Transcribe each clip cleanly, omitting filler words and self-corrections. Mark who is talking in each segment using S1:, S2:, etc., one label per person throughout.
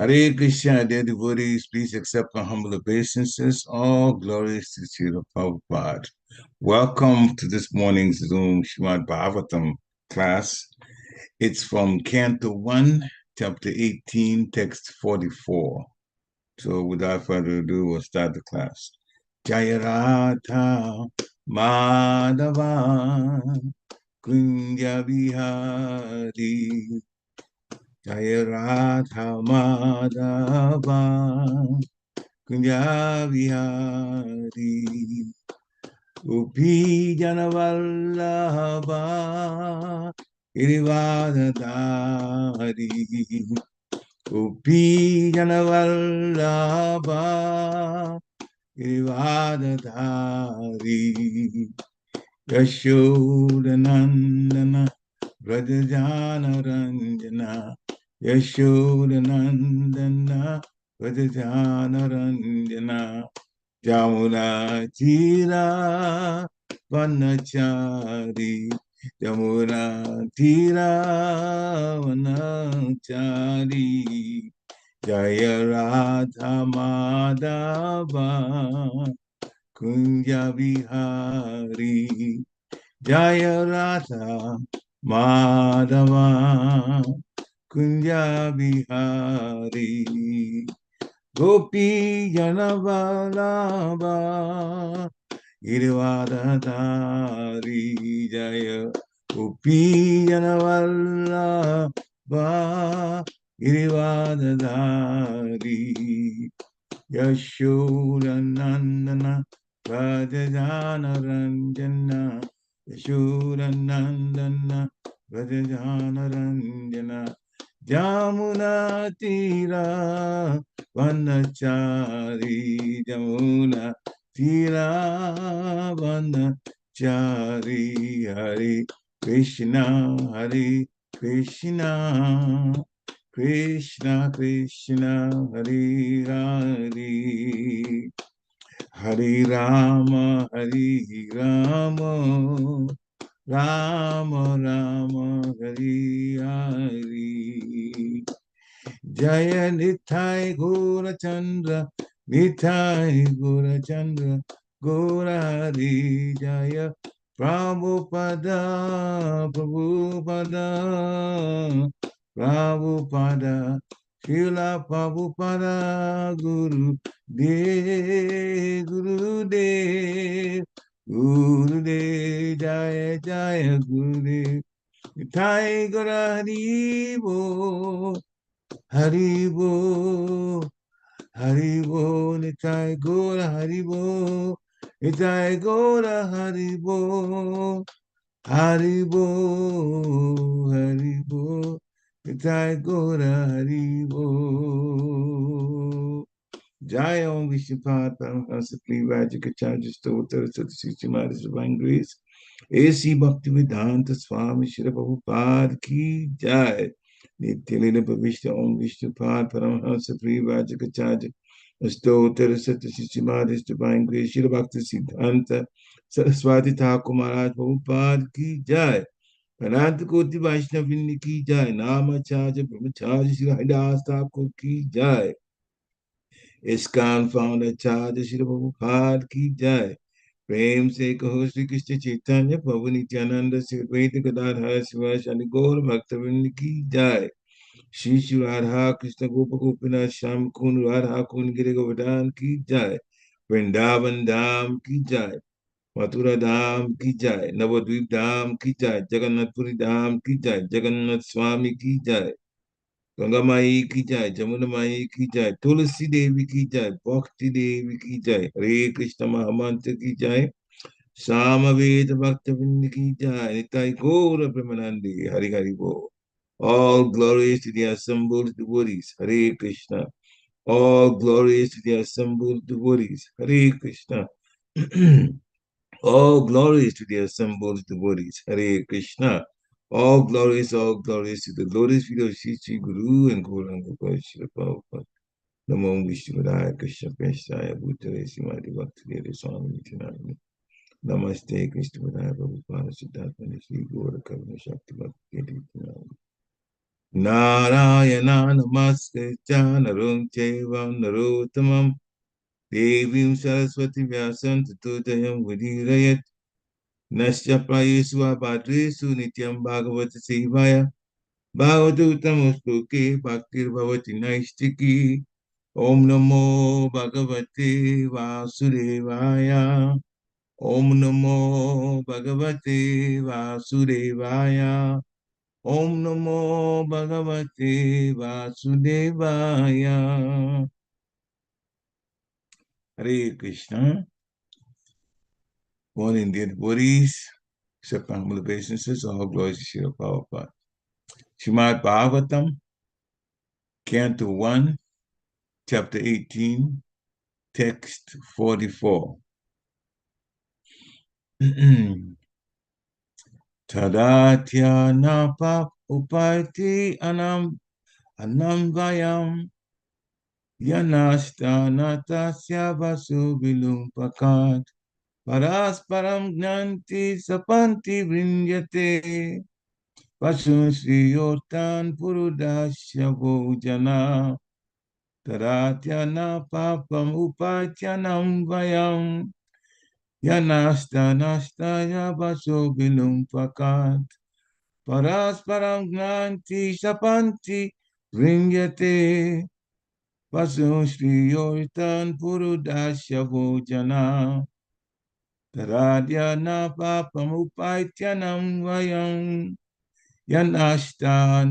S1: Hare Krishna, dear devotees, please accept my humble obeisances. All glories to Srila Prabhupada. Welcome to this morning's Zoom Srimad Bhagavatam class. It's from Canto 1, Chapter 18, Text 44. So without further ado, we'll start the class. Jayarata Madhava Kunja Vihari Jaya Radha Madhava Kunja Vihari Upi Janavallabha Girivadadari Upi Janavallabha Girivadadari Yashodanandana Vrajajana Ranjana Yashodanandana Vrajajana Ranjana Jamuna Tira Vanachari Jamuna Tira Vanachari Jaya Radha Madhava Kunja Vihari Jaya Radha Madhava Kunja Vihari Gopi Janavalabha Girivadadari Jaya Gopi Janavalabha Girivadadari Yashodanandana Vrajajana Ranjana Yashodanandana Vrajajana Ranjana Jamuna Tira Vanachari Jamuna Tira Vanachari Hari Krishna Krishna Krishna Hari Hari Hari Rama Rama Rama Hari Hari Jaya Nithai Gora Chandra Nithai Gora Chandra Gora Hari Jaya Prabhupada Prabhupada Prabhupada Srila Prabhupada Guru De Guru De Jaya Jaya Guru De Nithai Gora Haribo Haribo Haribo Nitai Gora Haribo Nitai Gora Haribo Haribo Haribo Nitai Gora Haribo Jaya Om Vishnupad Paramhansa Privajikacharya Stotra Satsishimada's Divine Grace A.C. Bhaktivedanta Swami Shri Prabhupada Ki Jai Nityanila Bhavishya Om Vishnupad Paramhansa Privajikacharya Stotra Satsishimada's Divine Grace Shri Bhakti Siddhanta Saraswati Thakur Maharaj Prabhupada Ki Jai Ananta Koti Vaishnavinni Ki Jai Namacharya Brahmacharya Shri Haridas Thakur Ki Jai ISKCON founder Acharya Shri Prabhupada Ki Jai प्रेम से कहो श्री कृष्ण चैतन्य प्रभु नित्यानंद श्री अद्वैत गदाधर शिवाचार्य गौर भक्तवृंद की जय श्री श्री राधा कृष्ण गोप गोपीनाथ श्याम कुंड राधा कुंड गिरि गोवर्धन की जय वृंदावन धाम की जय मथुरा धाम की जय नवद्वीप धाम की जय जगन्नाथपुरी धाम की जय जगन्नाथ स्वामी की जय गंगा माई की जय जमुना माई की जय तुलसी देवी की जय भक्ति देवी की जय हरे कृष्ण महामंत्र की जय Samaveda Bhaktavinda ki jai, Nitai Gaura Premanandi, Hari Hari Bo. All glories to the assembled devotees, Hare Krishna. All glories to the assembled devotees, Hare Krishna. All glories to the assembled devotees, Hare Krishna. All glories to the lotus feet of Shri Shri Guru and Gauranga Gopal Prabhupada. Namo Vishnu Padaya Krishna Prasthaya Bhutale Srimati Bhakti Swami Nityananda. Namaste, Krishna Prabhupada Siddhartha Shri Gaura Karuna Shakti Bhakti. Narayana namaskritya narum chaivam narottamam devim saraswati vyasam tatodayam vidirayat nasya prayesva bhadresu nityam bhagavata sevaya bhagavatam ustuke bhaktir bhavati naistiki Om Namo Bhagavate Vasudevaya Om Namo Bhagavate Vasudevaya Om Namo Bhagavate Vasudevaya. Hare Krishna. Born in dear devotees, accept humble obeisances, all glories to Srila Prabhupada. Srimad Bhagavatam, Canto 1, Chapter 18, Text 44. Tadatya napa upati anamvayam yanashta natasya vasu vilumpakat parasparam gnanti sapanti vrinyate vasun sriyotan purudasya vojana tadatya napapam upatyanam vayam yanashta nastaya vasu vilumpakat Parasparam gnanti sapanti vringyate vasun shriyortan purudasya vojana taradya na papamupaityanam vayam yanashta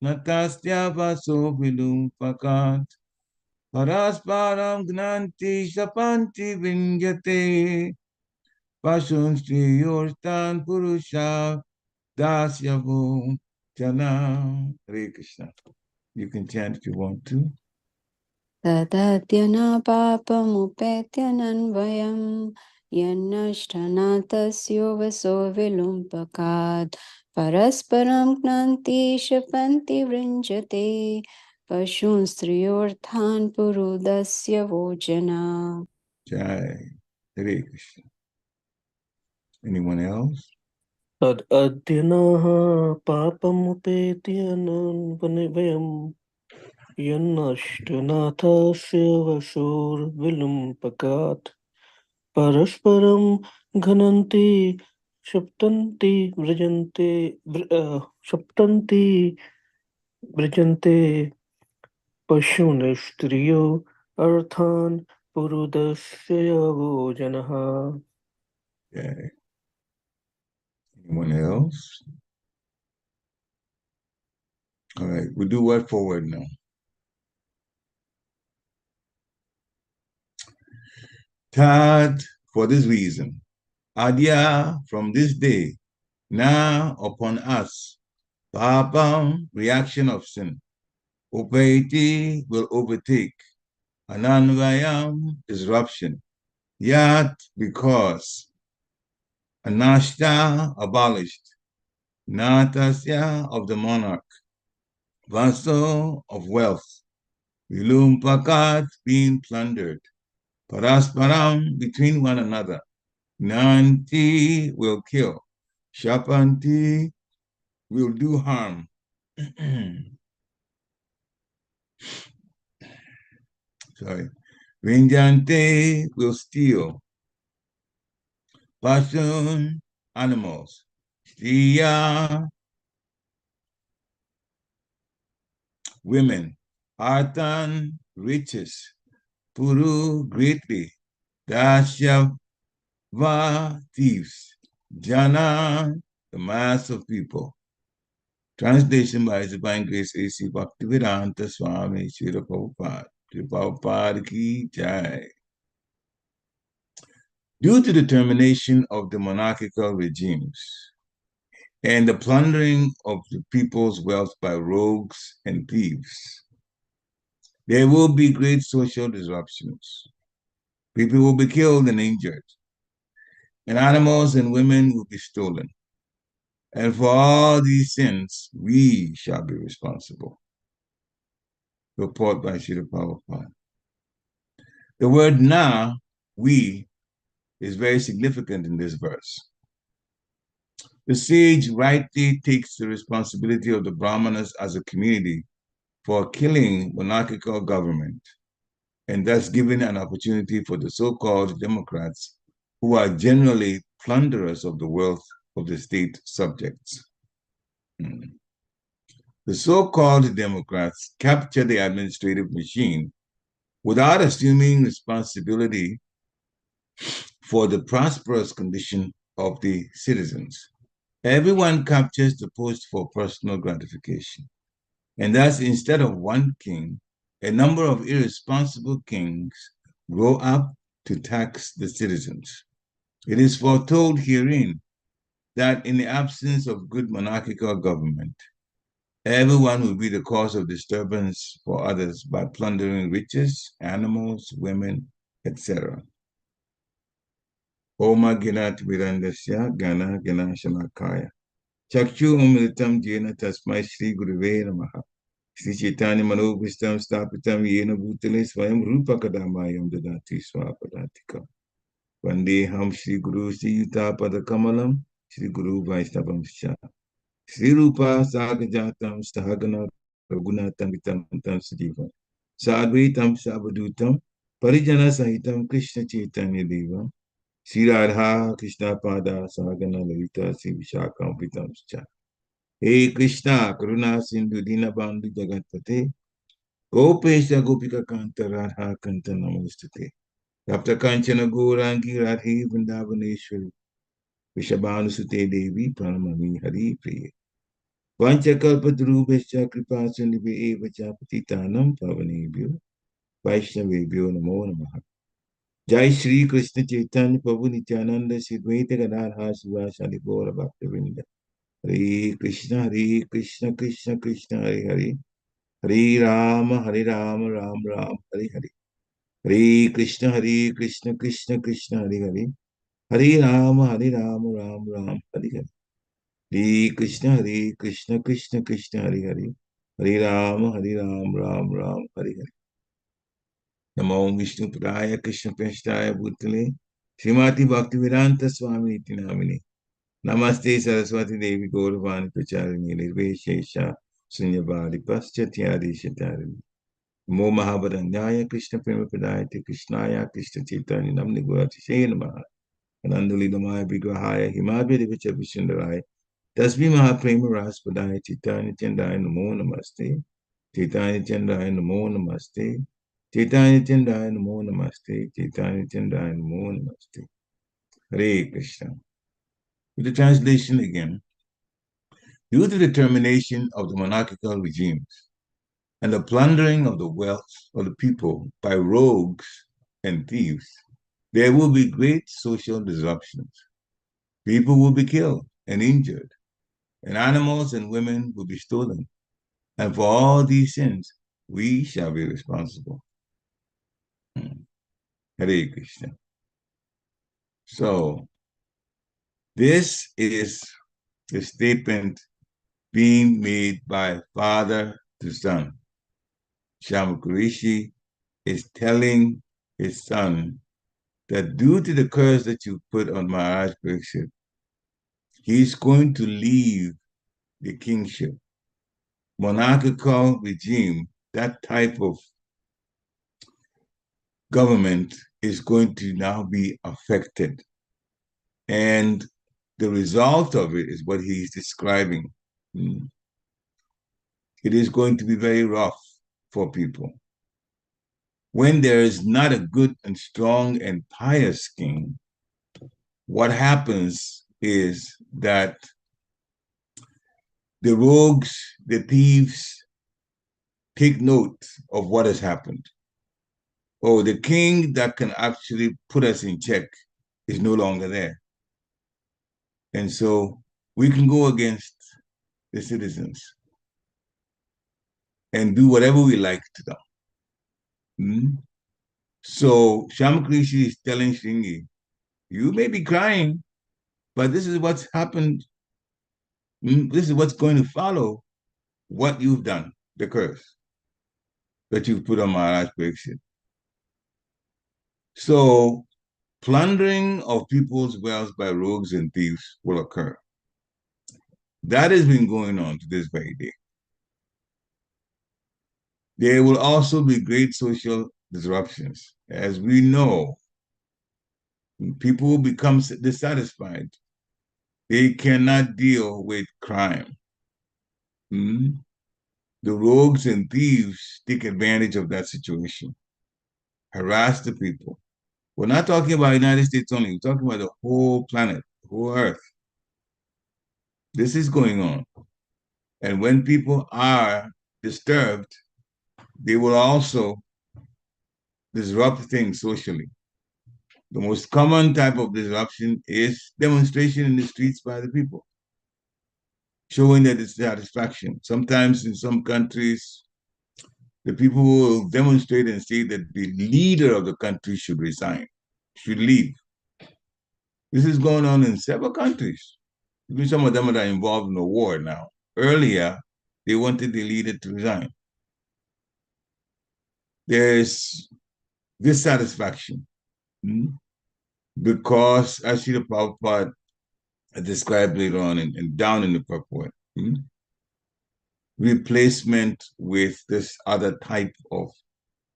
S1: natastya vaso vilumpakat Parasparam gnanti sapanti vringyate vasun shriyortan purusha Dasyavo Jana. Hare Krishna. You can chant if you want to.
S2: Tadatyana papamupetyananvayam yannashtanatasyo vaso vilumpakat parasparam gnanti shapanti vrinjate pashun striyorthan purudasya vojana.
S1: Jai. Hare Krishna. Anyone else?
S3: Tad adyanaha papamupetyananvayam yannashtunathasya vasur vilumpakat parasparam ghananti shaptanti brijante pashunishtriyo arthan purudasya vojanaha.
S1: Jai. Anyone else? All right, we'll do word for word now. Tad, for this reason. Adya, from this day. Na, upon us. Papam, reaction of sin. Upaiti, will overtake. Ananvayam, disruption. Yat, because. Anashta, abolished. Natasya, of the monarch. Vaso, of wealth. Vilumpakat, being plundered. Parasparam, between one another. Nanti, will kill. Shapanti, will do harm. Sorry. Vinjante, will steal. Pasun, animals. Striya, women. Arthan, riches. Puru, greatly. Dashyava, thieves. Jana, the mass of people. Translation by His Divine Grace A.C. Bhaktivedanta Swami Srila Prabhupada. Srila Prabhupada Ki Jai. Due to the termination of the monarchical regimes and the plundering of the people's wealth by rogues and thieves, there will be great social disruptions. People will be killed and injured, and animals and women will be stolen. And for all these sins, we shall be responsible. Report by Srila Prabhupada. The word na, we, is very significant in this verse. The sage rightly takes the responsibility of the Brahmanas as a community for killing monarchical government and thus giving an opportunity for the so-called Democrats, who are generally plunderers of the wealth of the state subjects. The so-called Democrats capture the administrative machine without assuming responsibility for the prosperous condition of the citizens. Everyone captures the post for personal gratification. And thus, instead of one king, a number of irresponsible kings grow up to tax the citizens. It is foretold herein that in the absence of good monarchical government, everyone will be the cause of disturbance for others by plundering riches, animals, women, etc. Oma Ginat Virandasya Gana Gana Shamakaya. Chakshu Umilitam Jena Tasmai Shri Guruve Namaha. Shri Chaitanya Manobhistam Stapitam Yena Bhutale Swayam Rupa Kadamayam Dadati Swapadatika. Vandeham Shri Guru Shri Yuta Pada Kamalam Shri Guru Vaishnavam Sha. Shri Rupa Sagajatam Stahagana Raghunatam Vitam Tam Sidivam. Sadvaitam Sabadutam Parijana Sahitam Krishna Chaitanya Devam. Shri Radha Krishna Pada Sagana Lalita Shri Vishakam Vitam Sha. Hey Krishna Karuna Sindhu Dina Bandhu Jagatpate Gopesha Gopika Kanta Radha Kanta Namastate. Dr. Kanchana Gourangi Radhe Vrindavaneshwari Vishabhanu Sute Devi Pranamami Hari Priya. Vanchakalpadrubhescha Kripa Sindhi Eva Chapatitanam Pavanebhyo Vaishnavebhyo Namo Namaha. Jai Shri Krishna Chaitanya Prabhu Nityananda Shri Dvaita Gadadhar Sivasadi Gaura Bhaktivinda. Hare Krishna Krishna Krishna Hare Hare. Hare Rama Ram Ram Hare Hare. Hare Krishna Krishna Krishna Hare Hare. Hare Rama Ram Ram Hare Hare. Hare Krishna Krishna Krishna Hare Hare. Hare Rama Ram Ram Hare Hare. Namo Vishnu Padaya Krishna Prasthaya Bhutale Srimati Bhaktivedanta Swami Iti Namini. Namaste Saraswati Devi Gauravani Pracharini Nirveshesha Sunyavadi Paschathyadi Shatarini. Namo Mahabharanyaya Krishna Prema Padayate Krishnaya Krishna Chaitanya Namni Gauratishe Namaha. Anandali Namaya Vigrahaya Himadhyadi Vicha Vishindaraya Tasmi Mahaprema Raspadaya Chaitanya Chandaya Namo Namaste. Chaitanya Chandaya Namo Namaste. Chaitanya Chandaya Namo Namaste. Chaitanya Chandaya Namo Namaste. Hare Krishna. With the translation again, due to the termination of the monarchical regimes and the plundering of the wealth of the people by rogues and thieves, there will be great social disruptions. People will be killed and injured, and animals and women will be stolen. And for all these sins, we shall be responsible. Hare Krishna. So, this is the statement being made by father to son. Shamakarishi is telling his son that due to the curse that you put on Maharaj Pariksit, he's going to leave the kingship. Monarchical regime, that type of government is going to now be affected. And the result of it is what he's describing. It is going to be very rough for people. When there is not a good and strong and pious king, what happens is that the rogues, the thieves, take note of what has happened. Oh, the king that can actually put us in check is no longer there. And so we can go against the citizens and do whatever we like to them. So Shamakrishi is telling Shringi, you may be crying, but this is what's happened. This is what's going to follow what you've done, the curse that you've put on Maharaj Pariksit. So plundering of people's wealth by rogues and thieves will occur. That has been going on to this very day. There will also be great social disruptions. As we know, people will become dissatisfied. They cannot deal with crime. Hmm? The rogues and thieves take advantage of that situation, harass the people. We're not talking about the United States only. We're talking about the whole planet, the whole earth. This is going on. And when people are disturbed, they will also disrupt things socially. The most common type of disruption is demonstration in the streets by the people, showing their dissatisfaction. Sometimes in some countries, the people will demonstrate and say that the leader of the country should resign, should leave. This is going on in several countries. Even some of them that are involved in the war now. Earlier, they wanted the leader to resign. There's dissatisfaction, because as Srila Prabhupada described later on and down in the purport, replacement with this other type of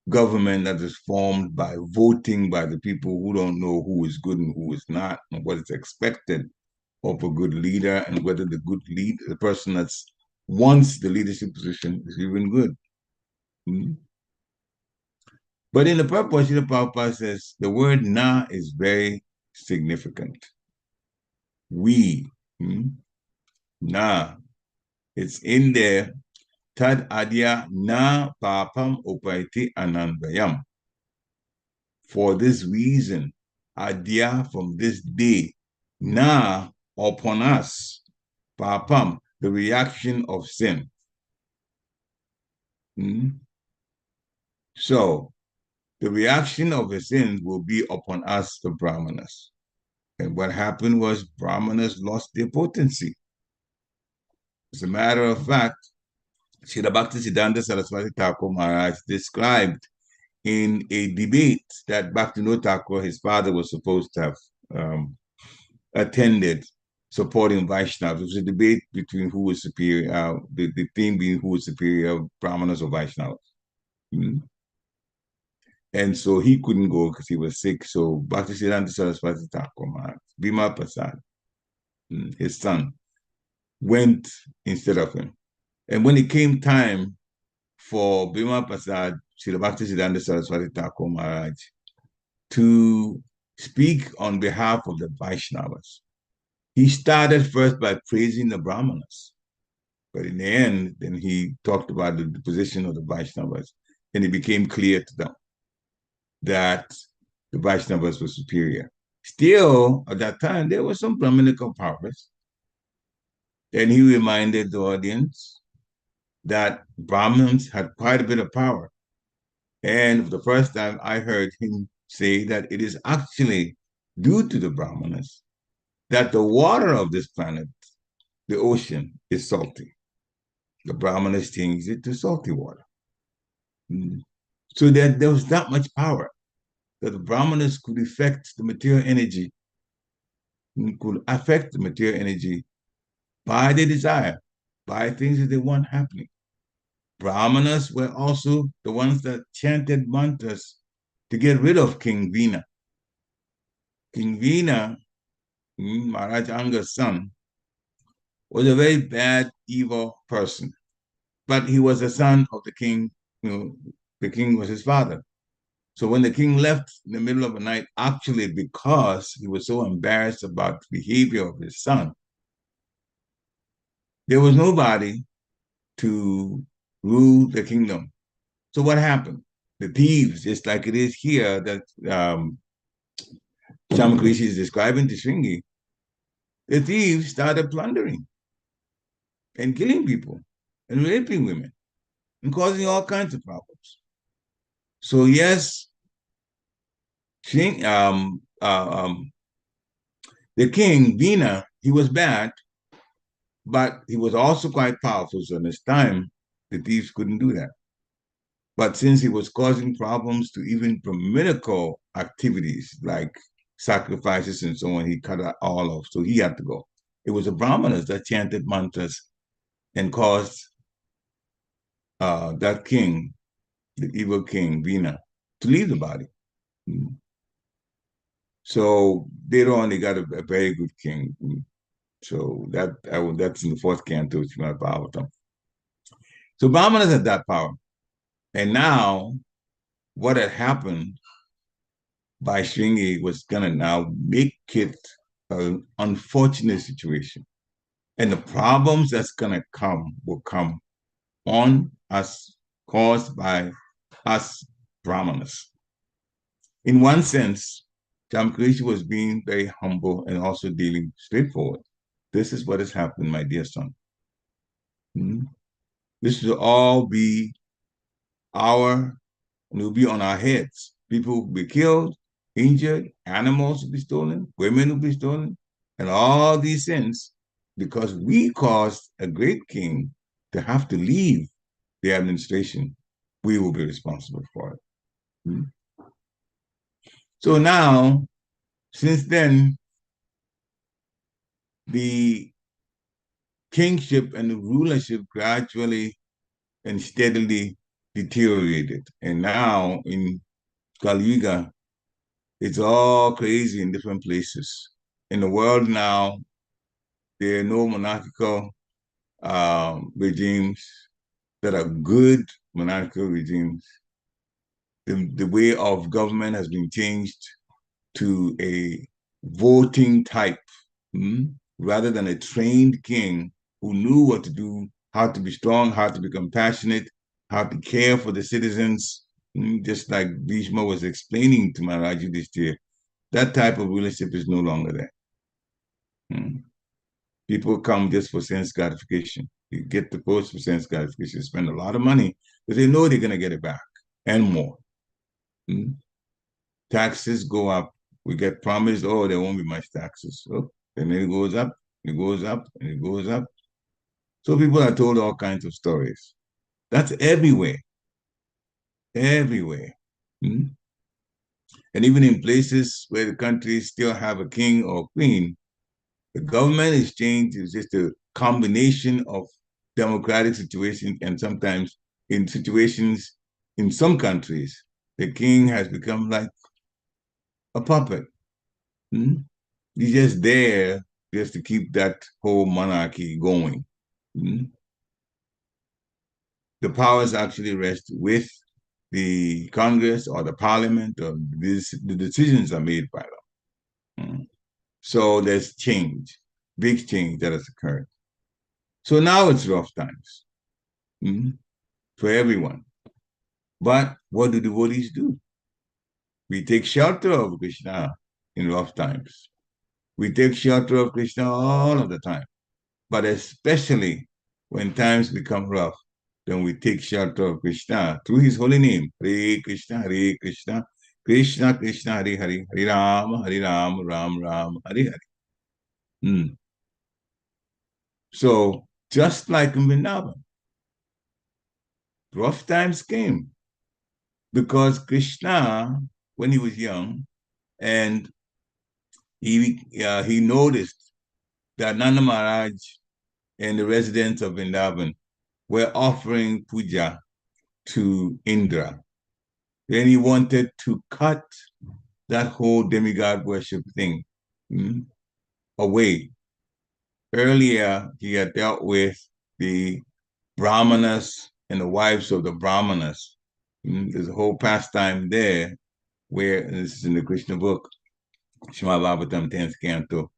S1: government that is formed by voting by the people who don't know who is good and who is not, and what is expected of a good leader, and whether the good lead, the person that's wants the leadership position is even good. But in the purport, Srila Prabhupada says the word na is very significant. We, na, it's in there. Tad adya na papam upaiti anandayam. For this reason, adya, from this day, na, upon us, papam, the reaction of sin. So, the reaction of the sins will be upon us, the Brahmanas. And what happened was Brahmanas lost their potency. As a matter of fact, Srila Bhaktisiddhanta Saraswati Thakur Maharaj described in a debate that Bhaktivinoda Thakur, his father, was supposed to have attended, supporting Vaishnavas. It was a debate between who was superior, the theme being who was superior, Brahmanas or Vaishnavas. And so he couldn't go because he was sick. So Bhaktisiddhanta Saraswati Thakur Maharaj, Bhima Prasad, his son, went instead of him. And when it came time for Bhima Prasad, Srila Bhaktisiddhanta Saraswati Thakur Maharaj, to speak on behalf of the Vaishnavas, he started first by praising the Brahmanas. But in the end, then he talked about the position of the Vaishnavas, and it became clear to them that the Vaishnavas were superior. Still, at that time, there was some Brahminical powers. And he reminded the audience that Brahmins had quite a bit of power. And for the first time, I heard him say that it is actually due to the Brahmanas that the water of this planet, the ocean, is salty. The Brahmanas changed it to salty water. So that there was that much power that the Brahmanas could affect the material energy, by their desire, by things that they want happening. Brahmanas were also the ones that chanted mantras to get rid of King Vina. King Vina, Maharaj Anga's son, was a very bad, evil person. But he was the son of the king. The king was his father. So when the king left in the middle of the night, actually because he was so embarrassed about the behavior of his son, there was nobody to rule the kingdom. So what happened? The thieves, just like it is here that Shamakrishi is describing to Shringi, the thieves started plundering and killing people and raping women and causing all kinds of problems. So yes, the king, Vina, he was bad, but he was also quite powerful. So in his time, the thieves couldn't do that. But since he was causing problems to even Brahminical activities like sacrifices and so on, he cut it all off. So he had to go. It was the Brahmanas that chanted mantras and caused that king, the evil king, Vina, to leave the body. So later on, they got a very good king. So that's in the fourth canto, Srimad Bhagavatam. So Brahmanas had that power. And now, what had happened by Shringi was going to now make it an unfortunate situation. And the problems that's going to come will come on us, caused by us Brahmanas. In one sense, Jamkrishi was being very humble and also dealing straightforward. This is what has happened, my dear son. This will all be and it will be on our heads. People will be killed, injured, animals will be stolen, women will be stolen, and all these sins because we caused a great king to have to leave the administration. We will be responsible for it. So now, since then, the kingship and the rulership gradually and steadily deteriorated. And now in Kali Yuga, it's all crazy in different places. In the world now, there are no monarchical regimes that are good monarchical regimes. The way of government has been changed to a voting type, rather than a trained king who knew what to do, how to be strong, how to be compassionate, how to care for the citizens, just like Bhishma was explaining to Maharaj Yudhishthira. That type of relationship is no longer there. People come just for sense gratification. You get the post for sense gratification, spend a lot of money, but they know they're going to get it back and more. Taxes go up. We get promised, oh, there won't be much taxes. So then it goes up, it goes up, and it goes up. So people are told all kinds of stories. That's everywhere. Everywhere. And even in places where the countries still have a king or queen, the government is changed. It's just a combination of democratic situations, and sometimes in situations in some countries, the king has become like a puppet. He's just there just to keep that whole monarchy going. The powers actually rest with the Congress or the Parliament, or the decisions are made by them. So there's change, big change that has occurred. So now it's rough times for everyone. But what do devotees do? We take shelter of Krishna in rough times. We take shelter of Krishna all of the time. But especially when times become rough, then we take shelter of Krishna through his holy name. Hare Krishna, Krishna Krishna, Hare Hare, Hare Rama, Ram Ram, Hare Hare. So just like in Vrindavan, rough times came because Krishna, when he was young, and he noticed that Nanda Maharaj and the residents of Vrindavan were offering puja to Indra. Then he wanted to cut that whole demigod worship thing away. Earlier, he had dealt with the Brahmanas and the wives of the Brahmanas. There's a whole pastime there where, and this is in the Krishna book, Srimad Bhagavatam 10th canto,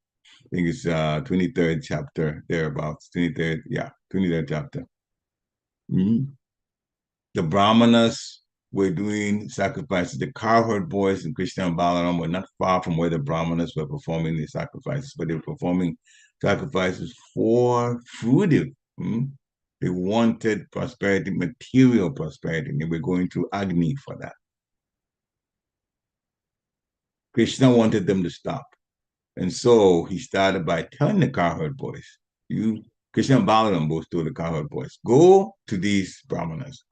S1: I think it's 23rd chapter, thereabouts, 23rd chapter. The Brahmanas were doing sacrifices. The cowherd boys in Krishna and Balaram were not far from where the Brahmanas were performing the sacrifices, but they were performing sacrifices for fruitive. They wanted prosperity, material prosperity. They were going through Agni for that. Krishna wanted them to stop. And so he started by telling the cowherd boys, Krishna and Balaram both told the cowherd boys, go to these Brahmanas.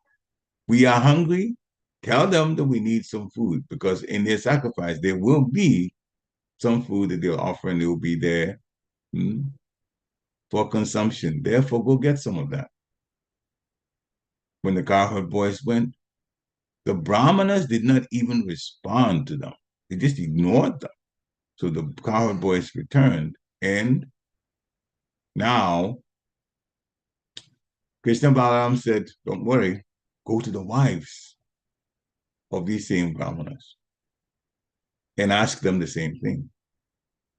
S1: We are hungry. Tell them that we need some food, because in their sacrifice, there will be some food that they'll offer and they will be there. for consumption. Therefore, go get some of that. When the cowherd boys went, the Brahmanas did not even respond to them. They just ignored them. So the cowherd boys returned, and now Krishna Balaram said, don't worry, go to the wives of these same Brahmanas and ask them the same thing.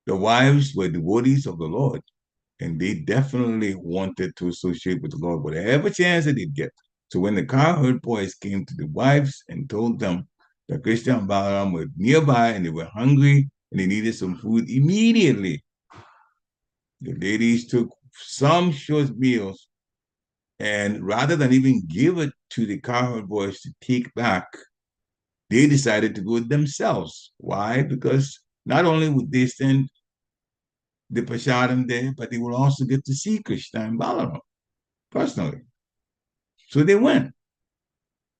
S1: The wives were devotees of the Lord, and they definitely wanted to associate with the Lord, whatever chance that they'd get. So when the cowherd boys came to the wives and told them that Krishna and Balaram were nearby and they were hungry and they needed some food, immediately the ladies took some short meals, and rather than even give it to the cowherd boys to take back, they decided to go themselves. Why? Because not only would they send the prasadam there, but they will also get to see Krishna and Balaram personally. So they went.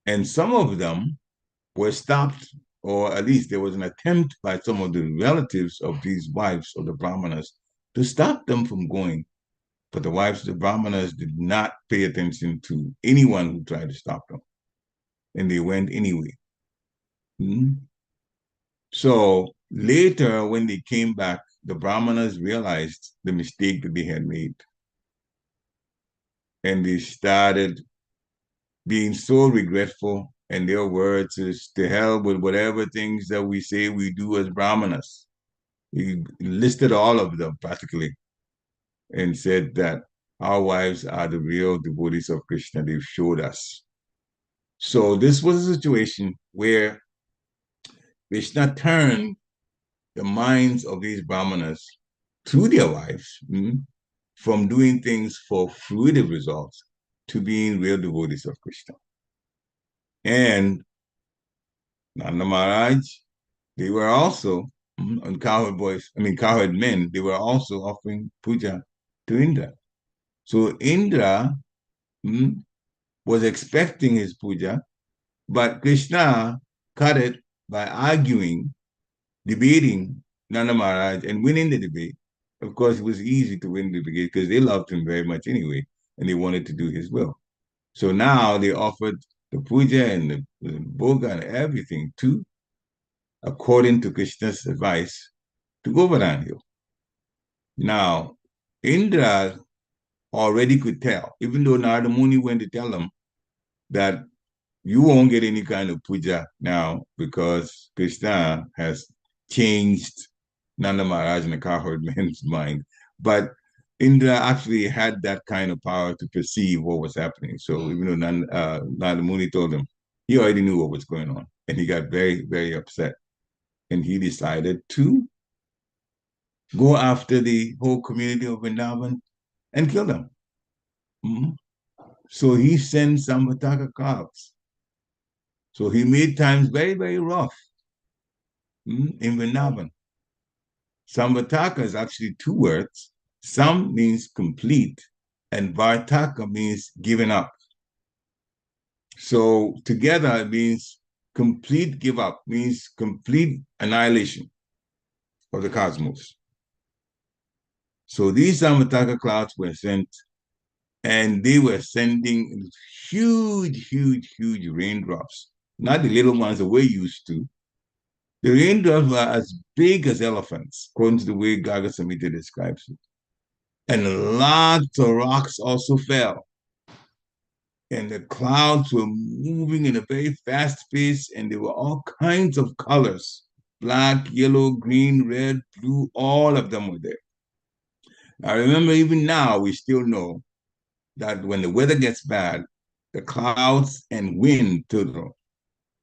S1: And some of them were stopped, or at least there was an attempt by some of the relatives of these wives of the Brahmanas to stop them from going. But the wives of the Brahmanas did not pay attention to anyone who tried to stop them. And they went anyway. So later, when they came back, the Brahmanas realized the mistake that they had made. And they started being so regretful, and their words is to hell with whatever things that we say we do as Brahmanas. He listed all of them practically and said that our wives are the real devotees of Krishna. They've showed us. So this was a situation where Krishna turned the minds of these Brahmanas to their wives from doing things for fruitive results to being real devotees of Krishna. And Nanda Maharaj, they were also, on cowherd men, they were also offering puja to Indra. So Indra was expecting his puja, but Krishna cut it by arguing, debating Nanda Maharaj and winning the debate. Of course, it was easy to win the debate because they loved him very much anyway, and they wanted to do his will. So now they offered the puja and the bhoga and everything to, according to Krishna's advice, to Govardhan Hill. Now, Indra already could tell, even though Narada Muni went to tell him that you won't get any kind of puja now because Krishna has changed Nanda Maharaj and the cowherd man's mind. But Indra actually had that kind of power to perceive what was happening. So even though Narada Muni told him, he already knew what was going on. And he got very, very upset. And he decided to go after the whole community of Vrindavan and kill them. So he sent Samvataka clouds. So he made times very, very rough in Vrindavan. Samvataka is actually two words. Sam means complete, and Vartaka means given up. So together it means complete give up, means complete annihilation of the cosmos. So these Samvataka clouds were sent, and they were sending huge, huge, huge raindrops, not the little ones that we're used to. The raindrops were as big as elephants, according to the way Gaga Samhita describes it. And lots of rocks also fell. And the clouds were moving in a very fast pace, and there were all kinds of colors: black, yellow, green, red, blue, all of them were there. I remember even now, we still know that when the weather gets bad, the clouds and wind total,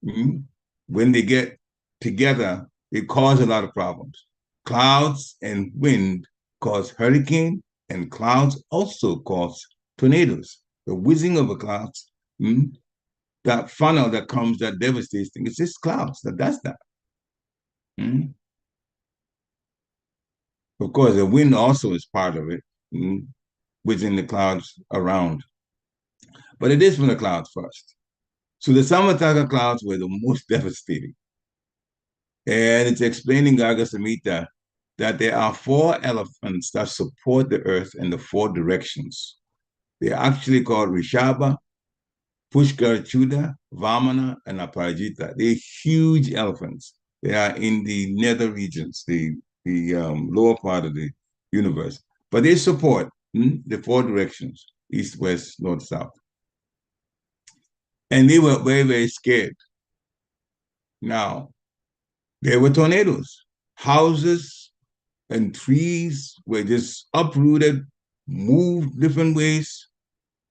S1: when they get together, they cause a lot of problems. Clouds and wind cause hurricane, and clouds also cause tornadoes. The whizzing of the clouds, that funnel that comes that devastates things, it's just clouds that does that. Of course, the wind also is part of it, whizzing the clouds around. But it is from the clouds first. So the Samataka clouds were the most devastating. And it's explaining Garga Samhita that there are 4 elephants that support the earth in the 4 directions. They're actually called Rishaba, Pushkarachuda, Vamana, and Aparajita. They're huge elephants. They are in the nether regions, the lower part of the universe. But they support the 4 directions, east, west, north, south. And they were very, very scared. Now, there were tornadoes. Houses and trees were just uprooted, moved different ways,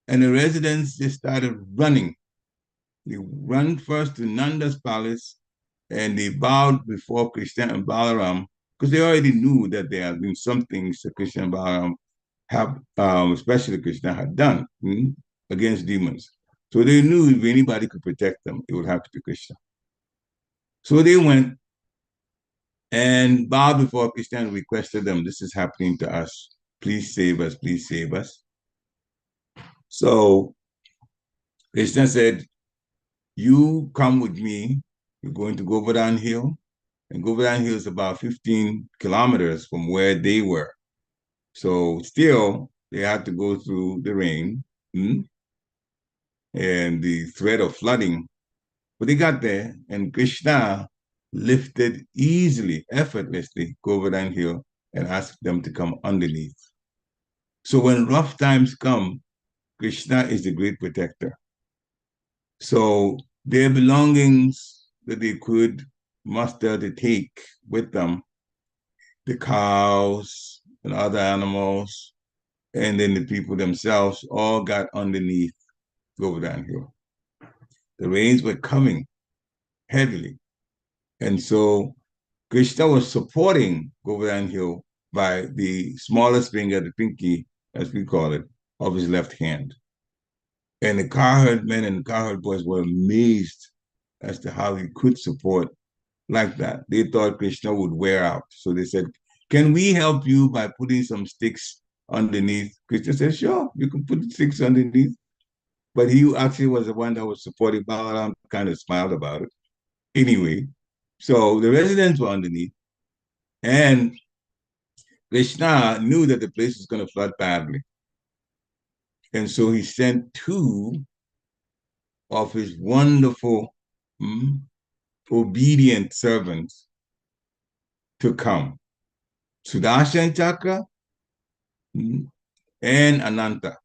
S1: and the residents just started running. They ran first to Nanda's palace, and they bowed before Krishna and Balaram, because they already knew that there had been some things that Krishna and Balaram have, especially Krishna, had done against demons. So they knew if anybody could protect them, it would have to be Krishna. So they went and bowed before Krishna and requested them, this is happening to us. Please save us, please save us. So Krishna said, you come with me. You're going to Govardhan Hill. And Govardhan Hill is about 15 kilometers from where they were. So still, they had to go through the rain and the threat of flooding. But they got there, and Krishna lifted easily, effortlessly, Govardhan Hill and asked them to come underneath. So when rough times come, Krishna is the great protector. So their belongings that they could muster to take with them, the cows and other animals, and then the people themselves, all got underneath Govardhan Hill. The rains were coming heavily. And so Krishna was supporting Govardhan Hill by the smallest finger, the pinky, as we call it, of his left hand. And the cowherd men and the cowherd boys were amazed as to how he could support like that. They thought Krishna would wear out. So they said, can we help you by putting some sticks underneath? Krishna said, sure, you can put sticks underneath. But he actually was the one that was supporting Balaram, kind of smiled about it. Anyway, so the residents were underneath, and Krishna knew that the place was going to flood badly. And so he sent 2 of his wonderful, obedient servants to come. Sudarshan Chakra and Ananta.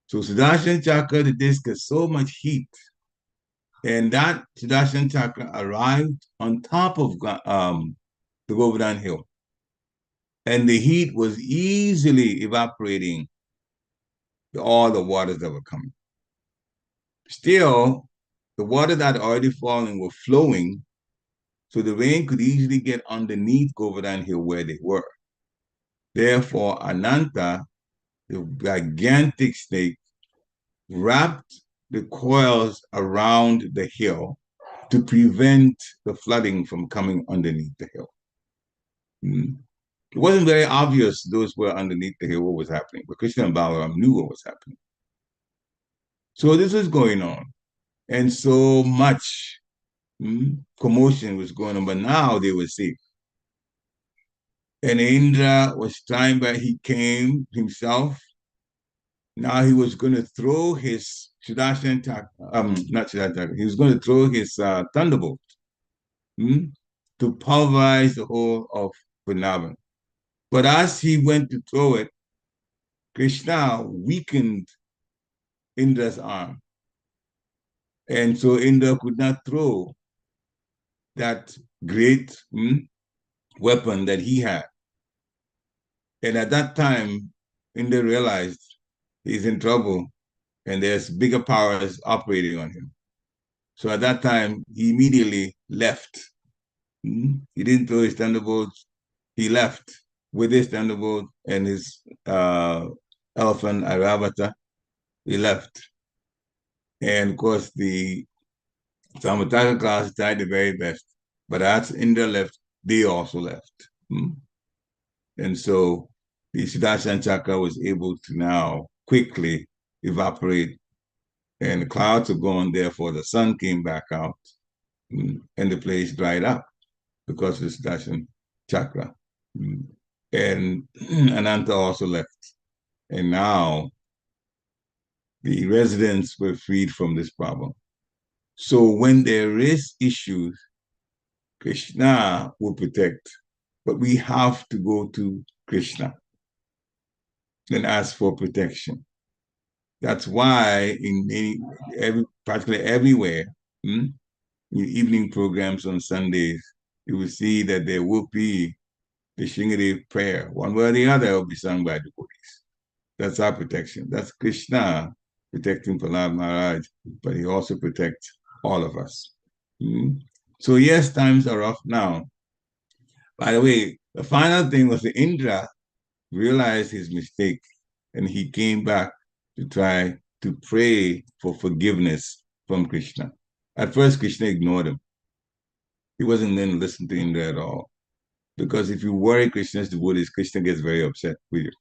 S1: So Sudarshan Chakra, the disc has so much heat, and that Sudarshan Chakra arrived on top of the Govardhan Hill. And the heat was easily evaporating all the waters that were coming. Still, the water that had already fallen were flowing, so the rain could easily get underneath Govardhan Hill where they were. Therefore, Ananta, the gigantic snake, wrapped the coils around the hill to prevent the flooding from coming underneath the hill. It wasn't very obvious those were underneath the hill what was happening, but Krishna and Balaram knew what was happening. So this was going on, and so much commotion was going on, but now they were safe. And Indra was trying, but he came himself. Now he was going to throw his Sudarshan Chakra, not Sudarshan Chakra, he was going to throw his thunderbolt to pulverize the whole of Vrindavan. But as he went to throw it, Krishna weakened Indra's arm. And so Indra could not throw that great weapon that he had. And at that time, Indra realized he's in trouble and there's bigger powers operating on him. So at that time, he immediately left. He didn't throw his thunderbolts. He left with his thunderbolt and his elephant, Airavata. He left. And of course, the Samataka class tried the very best. But as Indra left, they also left. And so the Sudarshan Chakra was able to now quickly evaporate, and the clouds are gone. Therefore, the sun came back out, and the place dried up because of the Sudarshan Chakra. And Ananta also left. And now the residents were freed from this problem. So when there is issues, Krishna will protect, but we have to go to Krishna and ask for protection. That's why practically everywhere, in evening programs on Sundays, you will see that there will be the Shingadev prayer. One way or the other will be sung by devotees. That's our protection. That's Krishna protecting Prahlad Maharaj, but he also protects all of us. So yes, times are rough now. By the way, the final thing was that Indra realized his mistake and he came back to try to pray for forgiveness from Krishna. At first, Krishna ignored him. He wasn't going to listen to Indra at all. Because if you worry Krishna's devotees, Krishna gets very upset with you.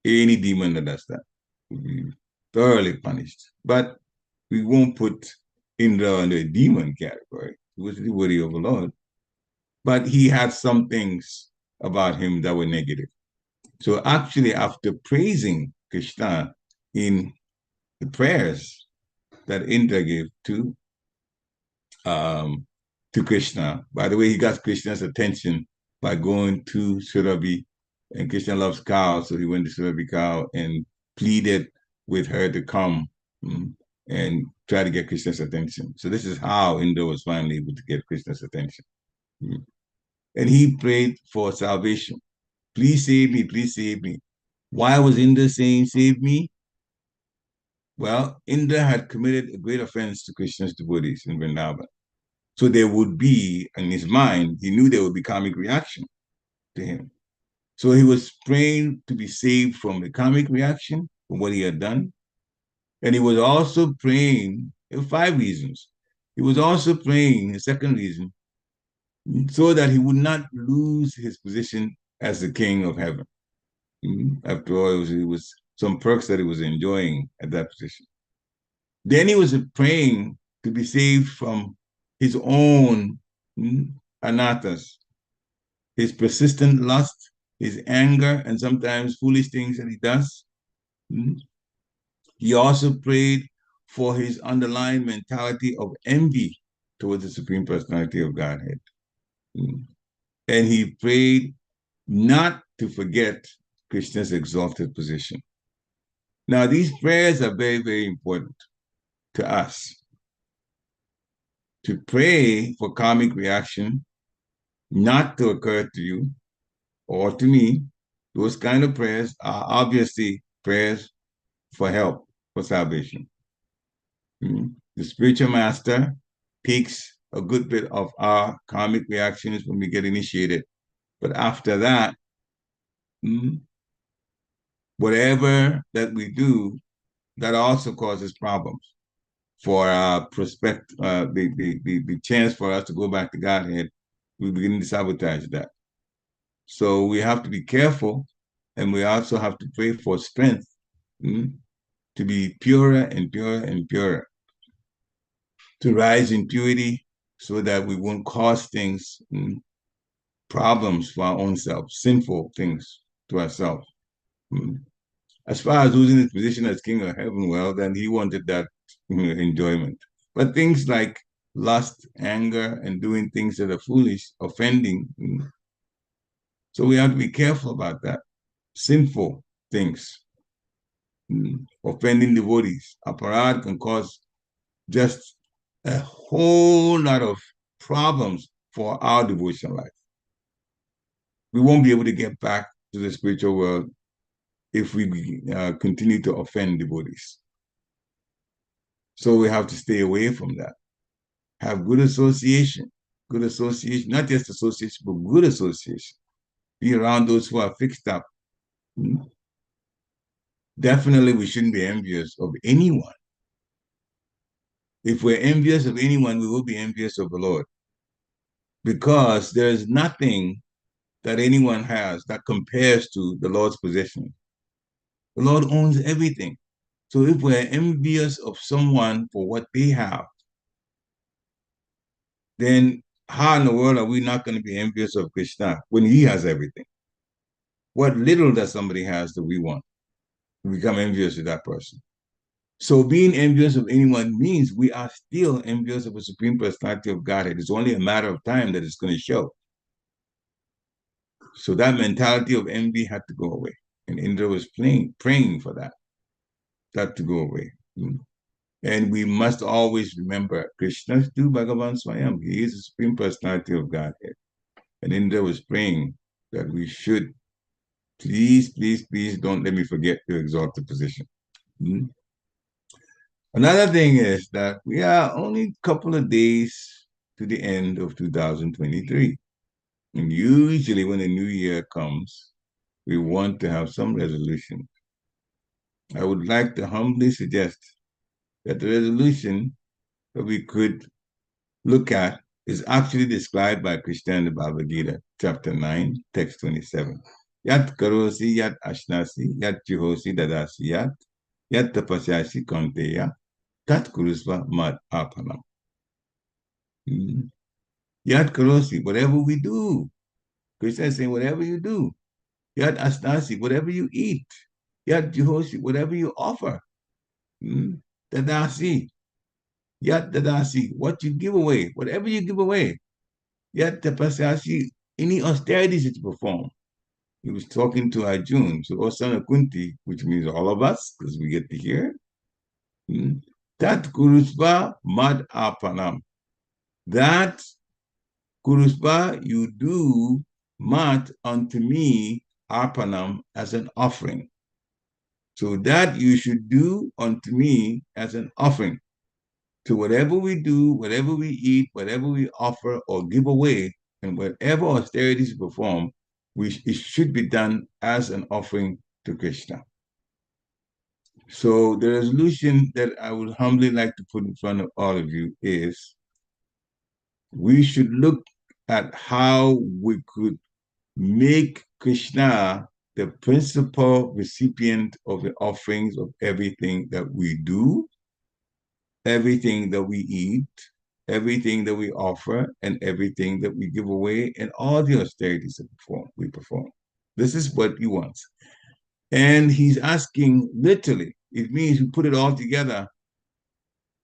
S1: Any demon that does that will be thoroughly punished. But we won't put Indra under a demon category. He was the devotee of the Lord. But he had some things about him that were negative. So actually, after praising Krishna in the prayers that Indra gave to Krishna, by the way, he got Krishna's attention by going to Surabhi, and Krishna loves cows, so he went to Surabhi cow and pleaded with her to come and try to get Krishna's attention. So this is how Indra was finally able to get Krishna's attention. And he prayed for salvation. Please save me, please save me. Why was Indra saying, save me? Well, Indra had committed a great offense to Krishna's devotees in Vrindavan. So there would be, in his mind, he knew there would be karmic reaction to him. So he was praying to be saved from the karmic reaction for what he had done. And he was also praying, there were 5 reasons. He was also praying, the second reason, so that he would not lose his position as the king of heaven. After all, it was some perks that he was enjoying at that position. Then he was praying to be saved from his own anathas, his persistent lust, his anger, and sometimes foolish things that he does. He also prayed for his underlying mentality of envy towards the Supreme Personality of Godhead. And he prayed not to forget Krishna's exalted position. Now, these prayers are very, very important to us. To pray for karmic reaction not to occur to you or to me, those kind of prayers are obviously prayers for help, for salvation. The spiritual master takes a good bit of our karmic reactions when we get initiated. But after that, whatever that we do, that also causes problems for our the chance for us to go back to Godhead. We begin to sabotage that. So we have to be careful, and we also have to pray for strength to be purer and purer and purer, to rise in purity so that we won't cause things, problems for our own self, sinful things to ourselves. As far as losing his position as king of heaven, well, then he wanted that enjoyment. But things like lust, anger, and doing things that are foolish, offending. So we have to be careful about that. Sinful things, offending devotees. Aparad can cause just a whole lot of problems for our devotional life. We won't be able to get back to the spiritual world if we continue to offend devotees. So we have to stay away from that. Have good association, not just association, but good association. Be around those who are fixed up. Definitely, we shouldn't be envious of anyone. If we're envious of anyone, we will be envious of the Lord. Because there is nothing that anyone has that compares to the Lord's possession. The Lord owns everything. So if we're envious of someone for what they have, then how in the world are we not going to be envious of Krishna when he has everything? What little that somebody has that we want, we become envious of that person. So being envious of anyone means we are still envious of the Supreme Personality of Godhead. It's only a matter of time that it's going to show. So that mentality of envy had to go away. And Indra was praying for that to go away. And we must always remember Krishna tu Bhagavan Swayam. He is the Supreme Personality of Godhead. And Indra was praying that we should please, please, please don't let me forget to exalt the position. Another thing is that we are only a couple of days to the end of 2023. And usually when the new year comes, we want to have some resolution. I would like to humbly suggest that the resolution that we could look at is actually described by Krishna in the Bhagavad Gita, chapter 9, text 27. Yat karosi, yat ashnasi, yat juhosi dadasi, yat tapasyasi konteya, tat kurusva mad apanam. Yat karosi, whatever we do. Krishna is saying, whatever you do. Yat asnasi, whatever you eat. Yat juhosi, whatever you offer. Dadasi, yat dadasi, what you give away, whatever you give away. Yat tapasyasi, any austerities that you perform. He was talking to Arjun, so Osana Kunti, which means all of us, because we get to hear. Tat kurusva mad apanam. That kurusva you do mat unto me arpanam as an offering. So that you should do unto me as an offering. To whatever we do, whatever we eat, whatever we offer or give away, and whatever austerities we perform, it should be done as an offering to Krishna. So the resolution that I would humbly like to put in front of all of you is we should look at how we could make Krishna the principal recipient of the offerings of everything that we do, everything that we eat, everything that we offer, and everything that we give away, and all the austerities that we perform. This is what he wants. And he's asking literally, it means we put it all together.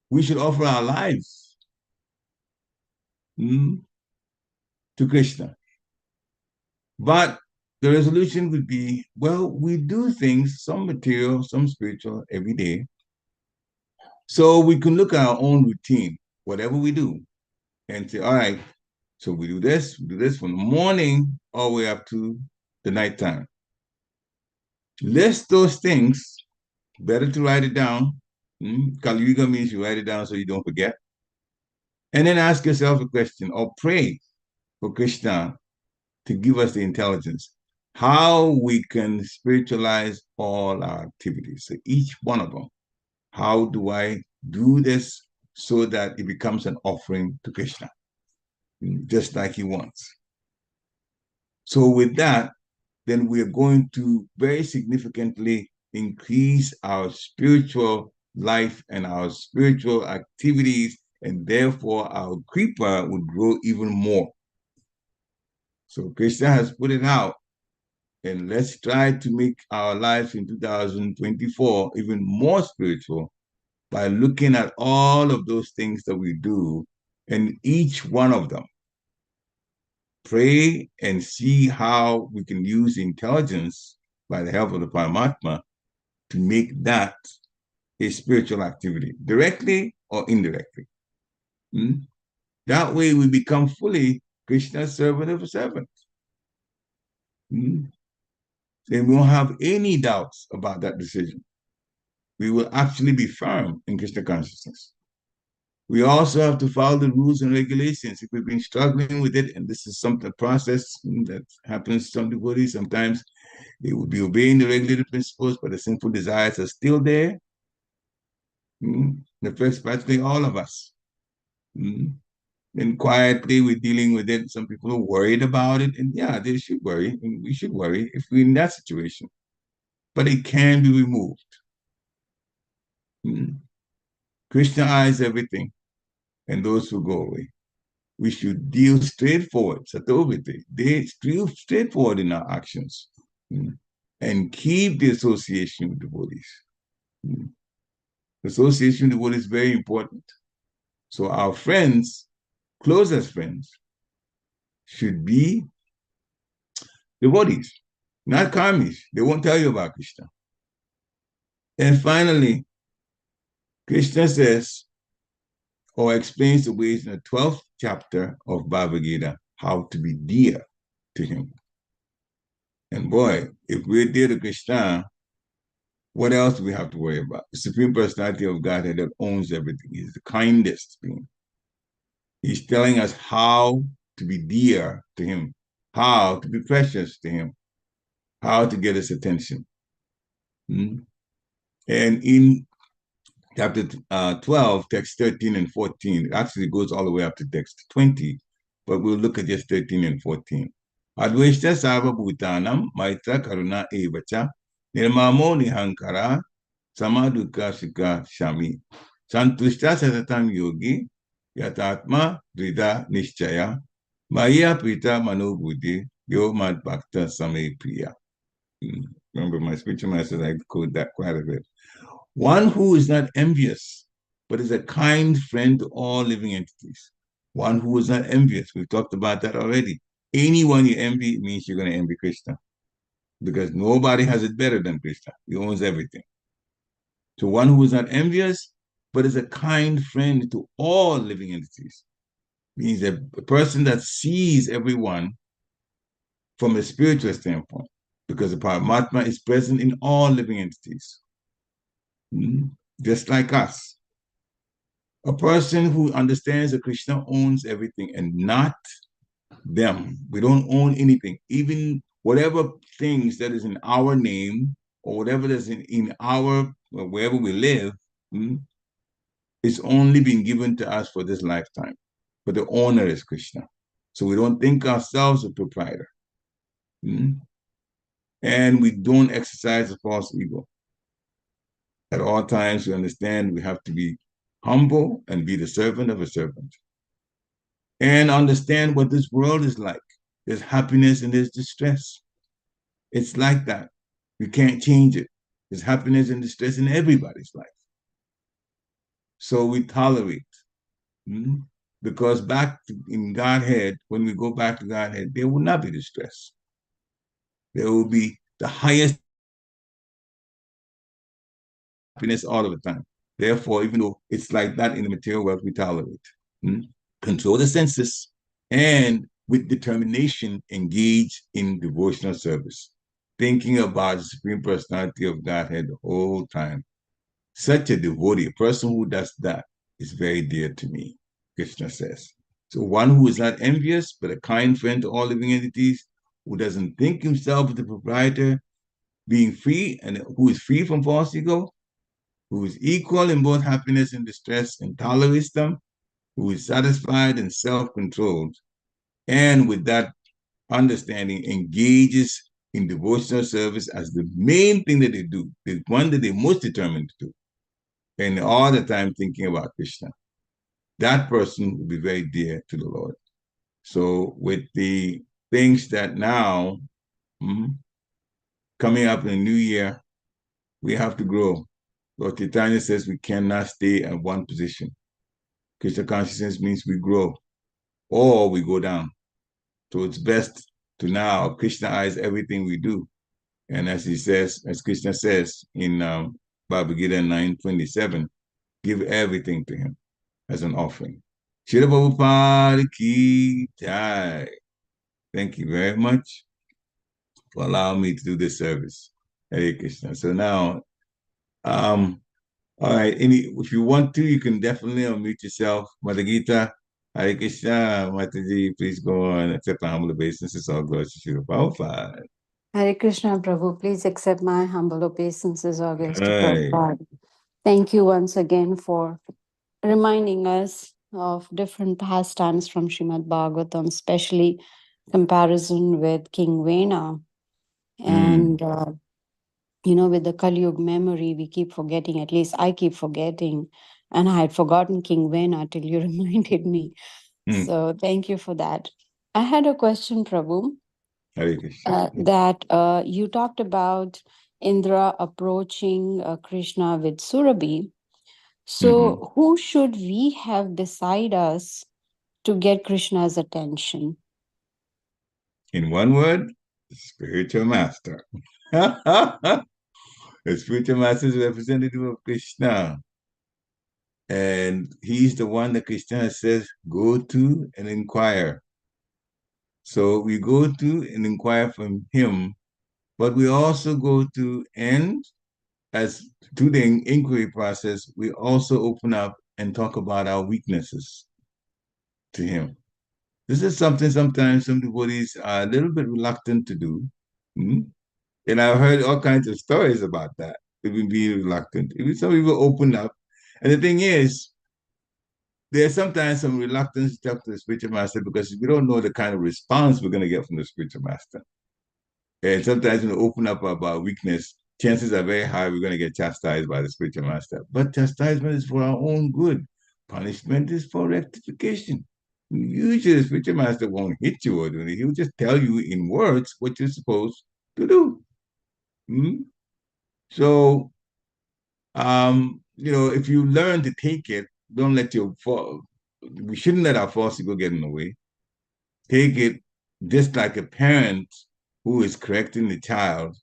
S1: We should offer our lives to Krishna. But the resolution would be, well, we do things, some material, some spiritual, every day. So we can look at our own routine, whatever we do, and say, all right, so we do this from the morning all the way up to the nighttime. List those things, better to write it down. Kali Yuga means you write it down so you don't forget. And then ask yourself a question or pray for Krishna to give us the intelligence, how we can spiritualize all our activities. So each one of them, how do I do this so that it becomes an offering to Krishna, just like he wants. So with that, then we are going to very significantly increase our spiritual life and our spiritual activities, and therefore our kripa would grow even more. So Krishna has put it out, and let's try to make our lives in 2024 even more spiritual by looking at all of those things that we do, and each one of them. Pray and see how we can use intelligence by the help of the Paramatma to make that a spiritual activity, directly or indirectly. That way we become fully Krishna's servant of a servant. Then we won't have any doubts about that decision. We will actually be firm in Krishna consciousness. We also have to follow the rules and regulations. If we've been struggling with it, and this is a process that happens to some devotees, sometimes they will be obeying the regulated principles, but the sinful desires are still there. The first, practically all of us. And quietly we're dealing with it. Some people are worried about it, and yeah, they should worry, and we should worry if we're in that situation. But it can be removed. Krishna eyes everything, and those will go away. we should deal straightforward, satovite, they straightforward in our actions, and keep the association with devotees. Association with devotees is very important. So our friends, closest friends, should be devotees, not karmis. They won't tell you about Krishna. And finally, Krishna says, or explains the ways in the 12th chapter of Bhagavad Gita, how to be dear to him. And boy, if we're dear to Krishna, what else do we have to worry about? The Supreme Personality of Godhead that owns everything. He's the kindest being. He's telling us how to be dear to him, how to be precious to him, how to get his attention. And in chapter 12, text 13 and 14, it actually goes all the way up to text 20, but we'll look at just 13 and 14. Advaishta Sarva Bhutanam Maitra Karuna Evacha Nirmamo Nihankara Samadukha Sukha Shami Santushta Satatam Yogi Yatatma Drida Nishchaya Maya Prita Mano Buddhi Yo Mad Bhakta Same Priya. Remember, my spiritual master, I quote that quite a bit. One who is not envious, but is a kind friend to all living entities. One who is not envious. We've talked about that already. Anyone you envy means you're going to envy Krishna, because nobody has it better than Krishna. He owns everything. So one who is not envious, but is a kind friend to all living entities, means a person that sees everyone from a spiritual standpoint, because the Paramatma is present in all living entities, just like us. A person who understands that Krishna owns everything and not them. We don't own anything. Even whatever things that is in our name or whatever that's in our, wherever we live, it's only been given to us for this lifetime. But the owner is Krishna. So we don't think ourselves a proprietor. And we don't exercise a false ego. At all times, we understand we have to be humble and be the servant of a servant. And understand what this world is like. There's happiness and there's distress. It's like that. We can't change it. There's happiness and distress in everybody's life. So we tolerate. Because back in Godhead, when we go back to Godhead, there will not be distress. There will be the highest happiness all of the time. Therefore, even though it's like that in the material world, we tolerate. Control the senses, and with determination, engage in devotional service, thinking about the Supreme Personality of Godhead the whole time. Such a devotee, a person who does that, is very dear to me, Krishna says. So one who is not envious, but a kind friend to all living entities, who doesn't think himself the proprietor, being free, and who is free from false ego, who is equal in both happiness and distress, and tolerates them, who is satisfied and self-controlled, and with that understanding engages in devotional service as the main thing that they do, the one that they're most determined to do, and all the time thinking about Krishna. That person will be very dear to the Lord. So with the things that now, coming up in the new year, we have to grow. Lord Chaitanya says we cannot stay at one position. Krishna consciousness means we grow or we go down. So it's best to now Krishnaize everything we do. And as he says, as Krishna says in Bhagavad Gita 9:27, give everything to him as an offering. Shri Prabhupada ki jai. Thank you very much for allowing me to do this service. Hare Krishna. So now, all right, if you want to, you can definitely unmute yourself. Mother Gita, Hare Krishna, Mataji, please go on, accept my humble obeisances, all glories to Shri Prabhupada.
S2: Hare Krishna, Prabhu. Please accept my humble obeisances, all glories to
S1: Right.
S2: Prabhupada. Thank you once again for reminding us of different pastimes from Srimad Bhagavatam, especially comparison with King Vena. And, with the Kali Yuga memory, we keep forgetting, at least I keep forgetting. And I had forgotten King Vena till you reminded me. So thank you for that. I had a question, Prabhu,
S1: Hare Krishna.
S2: that you talked about Indra approaching Krishna with Surabhi. So, who should we have beside us to get Krishna's attention?
S1: In one word, spiritual master. The spiritual master is a representative of Krishna. And he's the one that Krishna says, go to and inquire. So we go to and inquire from him, but we also go to, and as through the inquiry process, we also open up and talk about our weaknesses to him. This is something sometimes some devotees are a little bit reluctant to do. Hmm? And I've heard all kinds of stories about that. Even being reluctant. Even some people open up. And the thing is, there's sometimes some reluctance to talk to the spiritual master because we don't know the kind of response we're going to get from the spiritual master. And sometimes when we open up about weakness, chances are very high we're going to get chastised by the spiritual master. But chastisement is for our own good. Punishment is for rectification. Usually the spiritual master won't hit you or do anything. He'll just tell you in words what you're supposed to do. Hmm? So, if you learn to take it, don't let your fall. We shouldn't let our false ego get in the way. Take it just like a parent who is correcting the child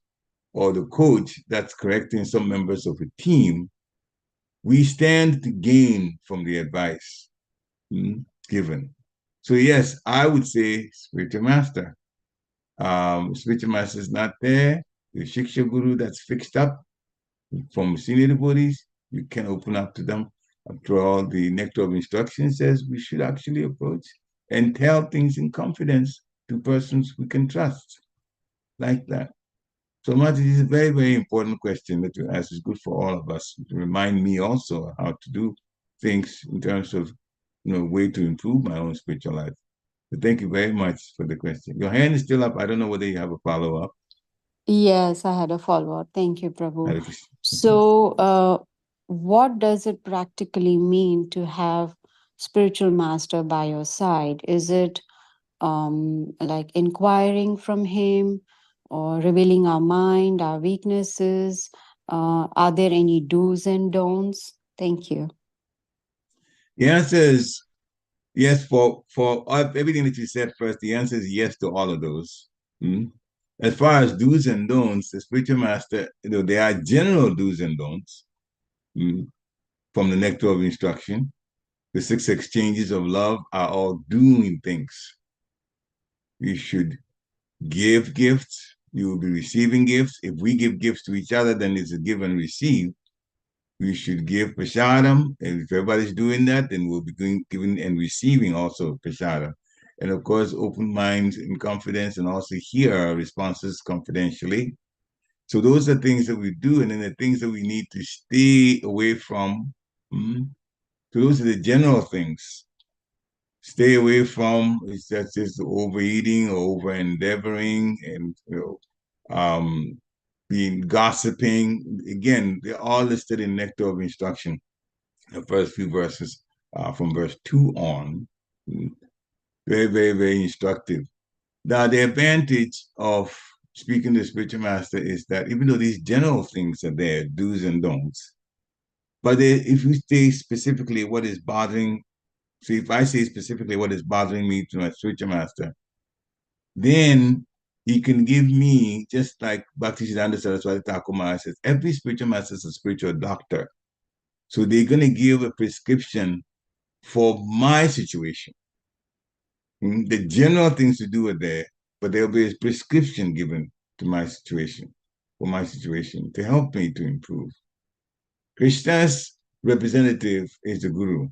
S1: or the coach that's correcting some members of a team. We stand to gain from the advice given. So yes, I would say spiritual master. Spiritual master is not there. The Shiksha Guru that's fixed up from senior devotees, you can open up to them. After all, the nectar of instruction says we should actually approach and tell things in confidence to persons we can trust, like that. So, Marty, this is a very, very important question that you ask. It's good for all of us to remind me also how to do things in terms of, way to improve my own spiritual life. But thank you very much for the question. Your hand is still up. I don't know whether you have a follow-up.
S2: Yes, I had a follow up. Thank you, Prabhu.
S1: Hare Krishna.
S2: So, what does it practically mean to have spiritual master by your side? Is it like inquiring from him or revealing our mind, our weaknesses? Are there any do's and don'ts? Thank you.
S1: The answer is yes for everything that you said first. The answer is yes to all of those. As far as do's and don'ts, the spiritual master, there are general do's and don'ts from the nectar of instruction. The 6 exchanges of love are all doing things. You should give gifts. You will be receiving gifts. If we give gifts to each other, then it's a give and receive. We should give prasadam, and if everybody's doing that, then we'll be giving and receiving also prasadam. And of course, open minds and confidence, and also hear our responses confidentially. So those are things that we do, and then the things that we need to stay away from. So those are the general things. Stay away from that's just overeating or over endeavoring, and being gossiping. Again, they're all listed in Nectar of Instruction, the first few verses from verse 2 on. Very, very, very instructive. Now, the advantage of speaking to the spiritual master is that even though these general things are there, do's and don'ts, but if you say specifically what is bothering, so if I say specifically what is bothering me to my spiritual master, then he can give me, just like Bhaktisiddhanta Saraswati Thakur Maharaj says, every spiritual master is a spiritual doctor. So they're going to give a prescription for my situation. The general things to do are there, but there'll be a prescription given to my situation, for my situation, to help me to improve. Krishna's representative is the Guru.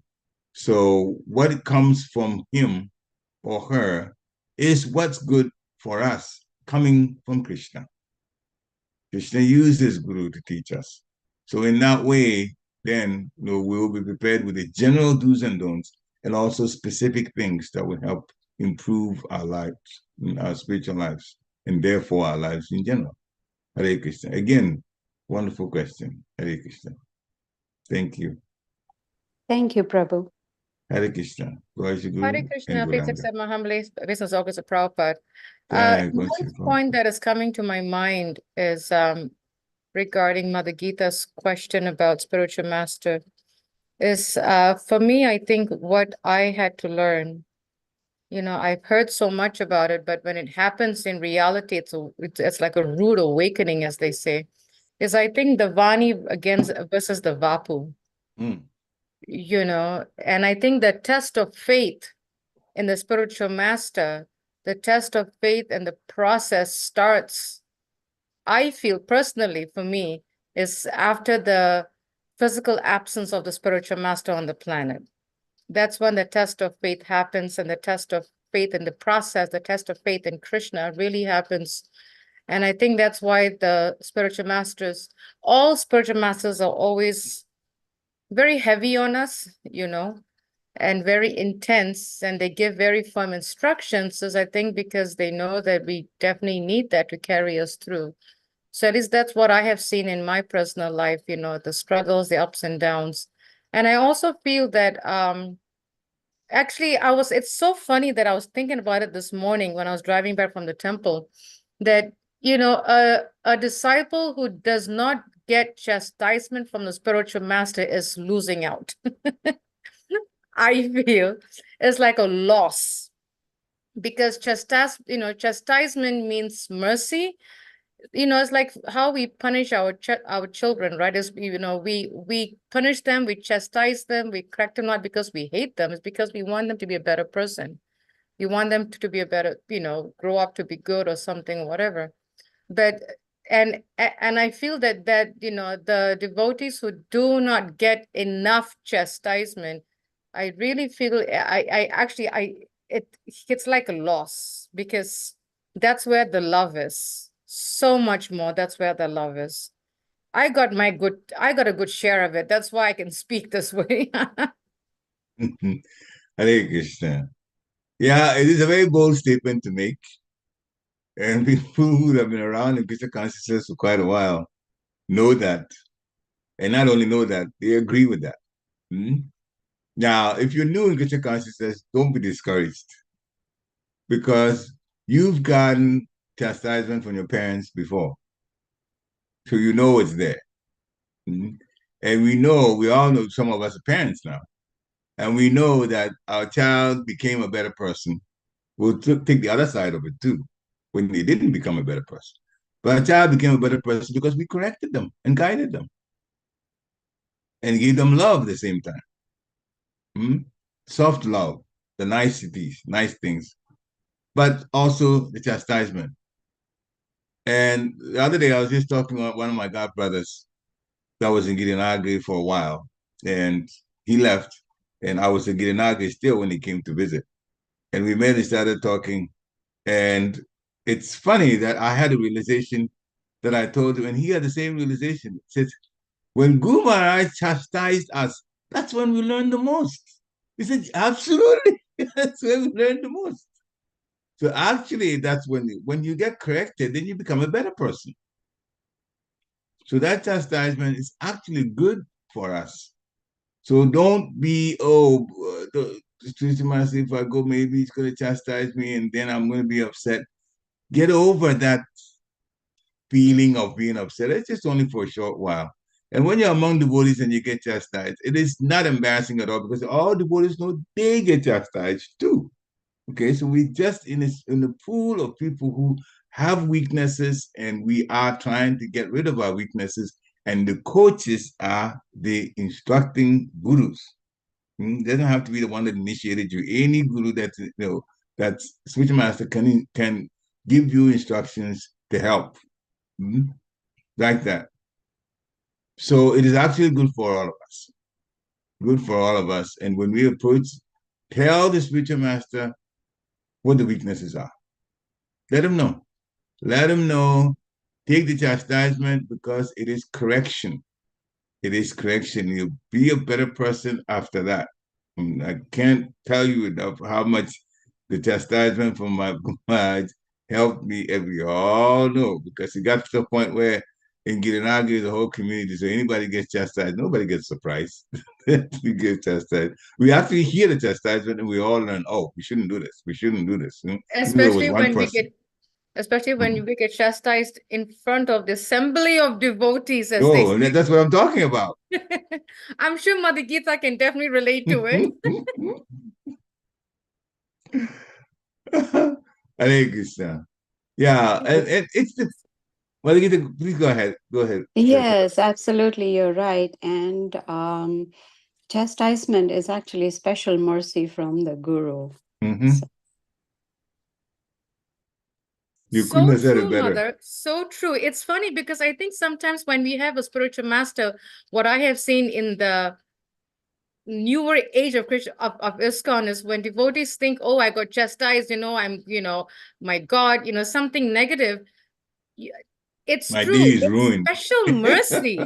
S1: So what comes from him or her is what's good for us coming from Krishna. Krishna used his Guru to teach us. So in that way, then we will be prepared with the general do's and don'ts and also specific things that will help improve our lives, our spiritual lives, and therefore our lives in general. Hare Krishna. Again, wonderful question. Hare Krishna. Thank you.
S2: Thank you, Prabhu.
S1: Hare Krishna. Glory to
S4: Hare
S1: Guru and
S4: Krishna, please
S1: Guranga.
S4: accept my humble obeisance to Prabhupada.
S1: Jai
S4: One
S1: Guru
S4: point
S1: Prabhupada.
S4: that is coming to my mind is regarding Mother Gita's question about spiritual master. Is for me, I think what I had to learn. I've heard so much about it, but when it happens in reality, it's like a rude awakening, as they say. Is I think the Vani against versus the Vapu.
S1: Mm.
S4: And I think the test of faith in the spiritual master, the test of faith and the process starts, I feel personally for me, is after the physical absence of the spiritual master on the planet. That's when the test of faith happens, and the test of faith in the process, the test of faith in Krishna really happens. And I think that's why all spiritual masters are always very heavy on us, and very intense, and they give very firm instructions, is I think because they know that we definitely need that to carry us through. So at least that's what I have seen in my personal life, the struggles, the ups and downs. And I also feel that actually it's so funny that I was thinking about it this morning when I was driving back from the temple, that a disciple who does not get chastisement from the spiritual master is losing out. I feel it's like a loss, because chastisement means mercy. It's like how we punish our children, right? Is we punish them, we chastise them, we correct them, not because we hate them, it's because we want them to be a better person. We want them to be a better, grow up to be good or something, whatever. But and I feel that the devotees who do not get enough chastisement, I really feel I actually I it's like a loss, because that's where the love is. So much more. That's where the love is. I got a good share of it. That's why I can speak this way.
S1: Hare Krishna. Yeah, it is a very bold statement to make. And people who have been around in Krishna consciousness for quite a while know that. And not only know that, they agree with that. Hmm? Now, if you're new in Krishna consciousness, don't be discouraged, because you've gotten chastisement from your parents before. So you know it's there. Hmm? And we all know, some of us are parents now. And we know that our child became a better person. We'll take the other side of it too, when they didn't become a better person. But our child became a better person because we corrected them and guided them and gave them love at the same time. Hmm? Soft love, the niceties, nice things, but also the chastisement. And the other day, I was just talking about one of my god brothers that was in Girinagri for a while, and he left, and I was in Girinagri still when he came to visit. And we met and started talking, and it's funny that I had a realization that I told him, and he had the same realization. He says, when Guru Maharaj chastised us, that's when we learn the most. He said, absolutely, that's when we learn the most. So actually, that's when you get corrected, then you become a better person. So that chastisement is actually good for us. So don't be, the spiritual master, if I go, maybe he's going to chastise me and then I'm going to be upset. Get over that feeling of being upset. It's just only for a short while. And when you're among devotees and you get chastised, it is not embarrassing at all, because all devotees know they get chastised too. Okay, so we just in the pool of people who have weaknesses, and we are trying to get rid of our weaknesses, and the coaches are the instructing gurus. Doesn't have to be the one that initiated you. Any guru that spiritual master can give you instructions to help. Like that. So it is actually good for all of us. Good for all of us. And when we approach, tell the spiritual master what the weaknesses are. Let him know. Let him know. Take the chastisement, because it is correction. It is correction. You'll be a better person after that. I can't tell you enough how much the chastisement from my Maharaj helped me, as we all know, because it got to the point where in Giranagi, the whole community. So anybody gets chastised, nobody gets surprised. We get chastised. We actually hear the chastisement and we all learn, oh, we shouldn't do this. We shouldn't do this. Even though it was
S4: Especially
S1: one
S4: when we
S1: person.
S4: get especially when
S1: Mhm.
S4: we get chastised in front of the assembly of devotees, as they
S1: Oh, and
S4: say.
S1: that's what I'm talking about.
S4: I'm sure Mother Gita can definitely relate to it.
S1: Hare Krishna. Yeah, and it's the well, please go ahead. Go ahead.
S2: Yes, absolutely, you're right. And chastisement is actually special mercy from the Guru.
S1: Mm-hmm.
S2: So,
S1: You couldn't
S4: So
S1: have said it
S4: true,
S1: better.
S4: Mother. So true. It's funny because I think sometimes when we have a spiritual master, what I have seen in the newer age of Krishna of ISKCON is when devotees think, oh, I got chastised, I'm, my God, something negative. Y- It's
S1: My day
S4: true.
S1: is
S4: It's
S1: ruined.
S4: special mercy.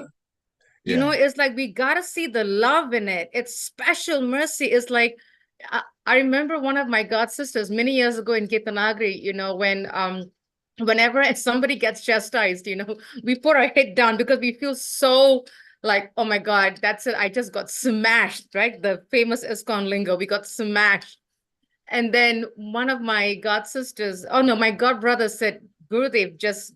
S1: Yeah.
S4: It's like we gotta see the love in it. It's special mercy. It's like I remember one of my god sisters many years ago in Ketanagari, when whenever somebody gets chastised, we put our head down because we feel so like, oh my God, that's it. I just got smashed, right? The famous ISKCON lingo. We got smashed. And then one of my god sisters, oh no, my god brother said, Gurudev just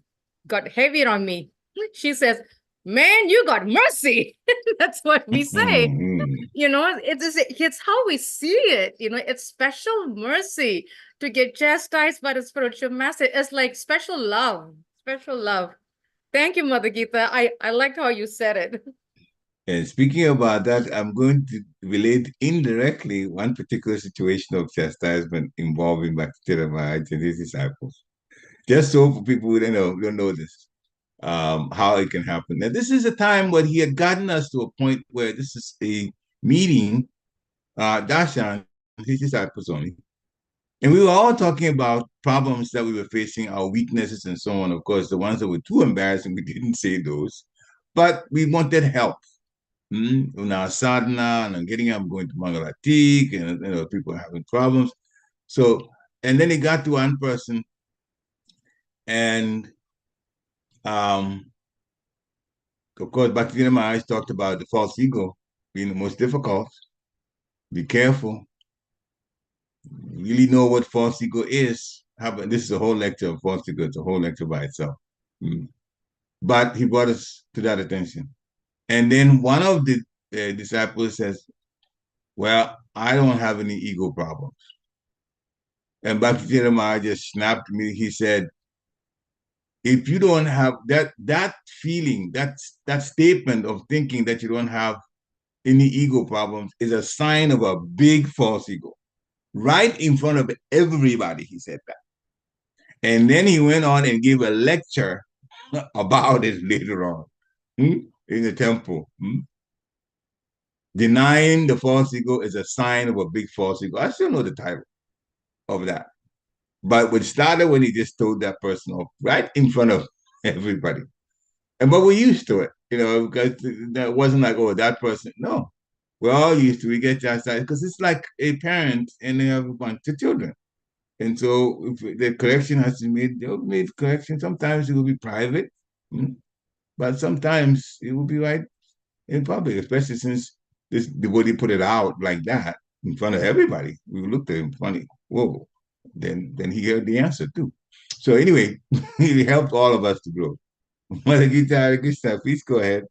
S4: got heavier on me. She says, man, you got mercy. That's what we say.
S1: Mm-hmm.
S4: It's how we see it. It's special mercy to get chastised by the spiritual master. It's like special love, special love. Thank you, Mother Gita. I liked how you said it.
S1: And speaking about that, I'm going to relate indirectly one particular situation of chastisement involving Bhaktisiddhanta Maharaj and his disciples. Just so for people who don't know this, how it can happen. Now, this is a time when he had gotten us to a point where this is a meeting, Darshan, his disciples only. And we were all talking about problems that we were facing, our weaknesses and so on. Of course, the ones that were too embarrassing, we didn't say those. But we wanted help. In our sadhana and getting up, going to Mangalatik, and people are having problems. So, and then it got to one person, and of course, Bhaktivinoda Maharaj talked about the false ego being the most difficult. Be careful. Really know what false ego is. How about this is a whole lecture of false ego, it's a whole lecture by itself. Mm. But he brought us to that attention. And then one of the disciples says, well, I don't have any ego problems. And Bhakti Maharaj just snapped me. He said, if you don't have that feeling, that statement of thinking that you don't have any ego problems is a sign of a big false ego. Right in front of everybody, he said that. And then he went on and gave a lecture about it later on in the temple. Denying the false ego is a sign of a big false ego. I still know the title of that. But it started when he just told that person off right in front of everybody. But we're used to it, because that wasn't like, oh, that person. No, we're all used to it. We get chastised because it's like a parent and they have a bunch of children. And so if the correction has to be made, they'll make correction. Sometimes it will be private, but sometimes it will be right in public, especially since this devotee put it out like that in front of everybody. We looked at him funny. Whoa. Then he heard the answer too. So anyway, it helped all of us to grow. Mother Gita, Hare Krishna, please go ahead.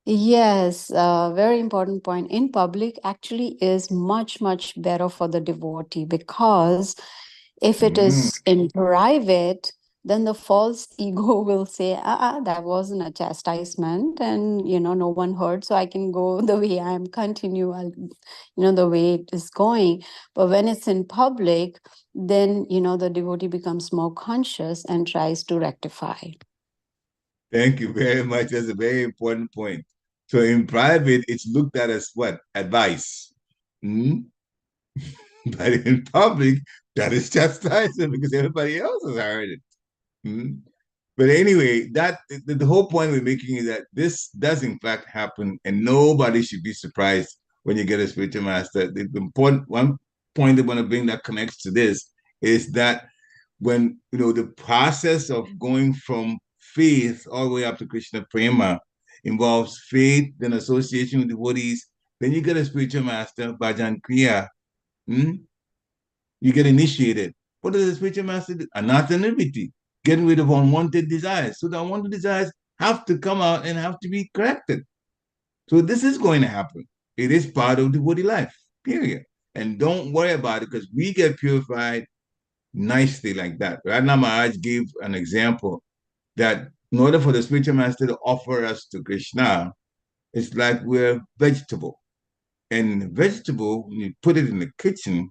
S2: yes, very important point. In public, actually, is much, much better for the devotee because if it
S1: Mm,
S2: is in private, then the false ego will say, that wasn't a chastisement, and no one heard, so I can go the way I am, continue, the way it is going. But when it's in public, then the devotee becomes more conscious and tries to rectify.
S1: Thank you very much. That's a very important point. So in private, it's looked at as what? Advice. Mm? But in public, that is chastisement because everybody else has heard it. Mm? But anyway, the whole point we're making is that this does in fact happen, and nobody should be surprised when you get a spiritual master. The important one point I want to bring that connects to this is that when the process of going from faith all the way up to Krishna Prema, involves faith, then association with devotees. Then you get a spiritual master, Bhajan Kriya. You get initiated. What does the spiritual master do? Anathaniviti, getting rid of unwanted desires. So the unwanted desires have to come out and have to be corrected. So this is going to happen. It is part of devotee life, period. And don't worry about it because we get purified nicely like that. Radha Maharaj gave an example that in order for the spiritual master to offer us to Krishna, it's like we're vegetable. And vegetable, when you put it in the kitchen,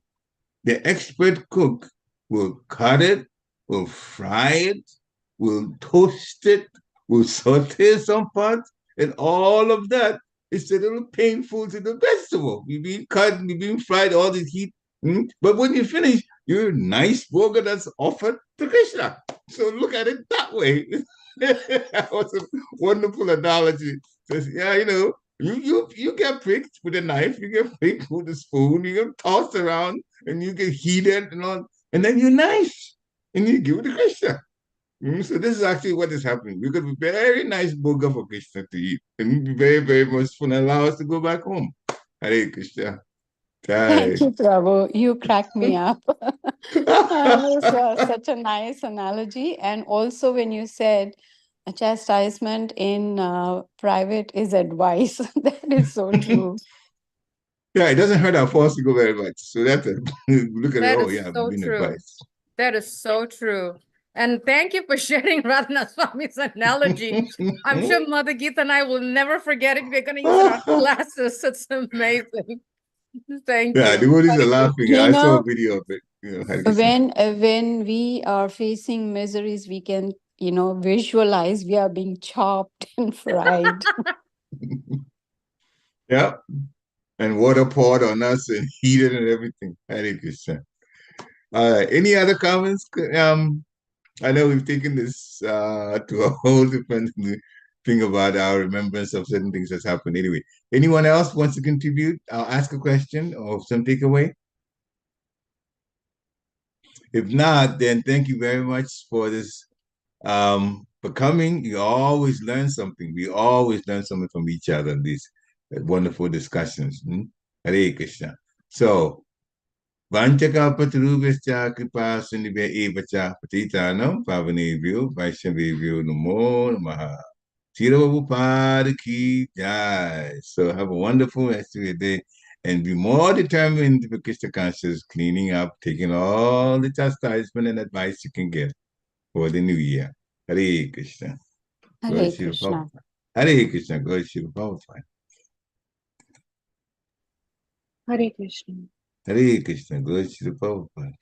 S1: the expert cook will cut it, will fry it, will toast it, will saute some parts, and all of that is a little painful to the vegetable. You're being cut, you're being fried, all this heat. But when you finish, you're a nice burger that's offered to Krishna. So look at it that way. That was a wonderful analogy. Says, yeah, you get pricked with a knife, you get pricked with a spoon, you get tossed around, and you get heated and all, and then you're nice, and you give it to Krishna. So this is actually what is happening. We got a very nice burger for Krishna to eat, and be very, very merciful and allow us to go back home. Hare Krishna.
S2: Thank you, Prabhu. You cracked me up. That was such a nice analogy. And also, when you said a chastisement in private is advice, that is so true.
S1: Yeah, it doesn't hurt our force to go very much. So that's a look at it.
S4: That
S1: Oh,
S4: is
S1: yeah,
S4: so
S1: been
S4: true.
S1: advice.
S4: That is so true. And thank you for sharing Radhana Swami's analogy. I'm sure Mother Geeta and I will never forget it. We're going to use it in our classes. It's amazing. Thank
S1: Yeah,
S4: you.
S1: devotees are laughing.
S2: You
S1: I saw a
S2: know,
S1: video of it. Hare Krishna.
S2: when we are facing miseries, we can, visualize we are being chopped and fried.
S1: Yeah, and water poured on us and heated and everything. Hare Krishna. All right. Any other comments? I know we've taken this to a whole different thing about our remembrance of certain things that's happened. Anyway, anyone else wants to contribute? I'll ask a question or some takeaway. If not, then thank you very much for this. For coming, you always learn something. We always learn something from each other in these wonderful discussions. Hare Krishna. So, Vanchakapatarubhascha kripa sindhibhya evacha patitanam pavanebhyo vaishnavebhyo namo namaha. Tira Prabhupada ki jai. So have a wonderful rest of your day and be more determined for Krishna conscious, cleaning up, taking all the chastisement and advice you can get for the new year. Hare Krishna.
S2: Hare Krishna.
S1: Hare Krishna. Go Shiva Prabhupada.
S5: Hare Krishna.
S1: Hare Krishna. Go Shiva Prabhupada.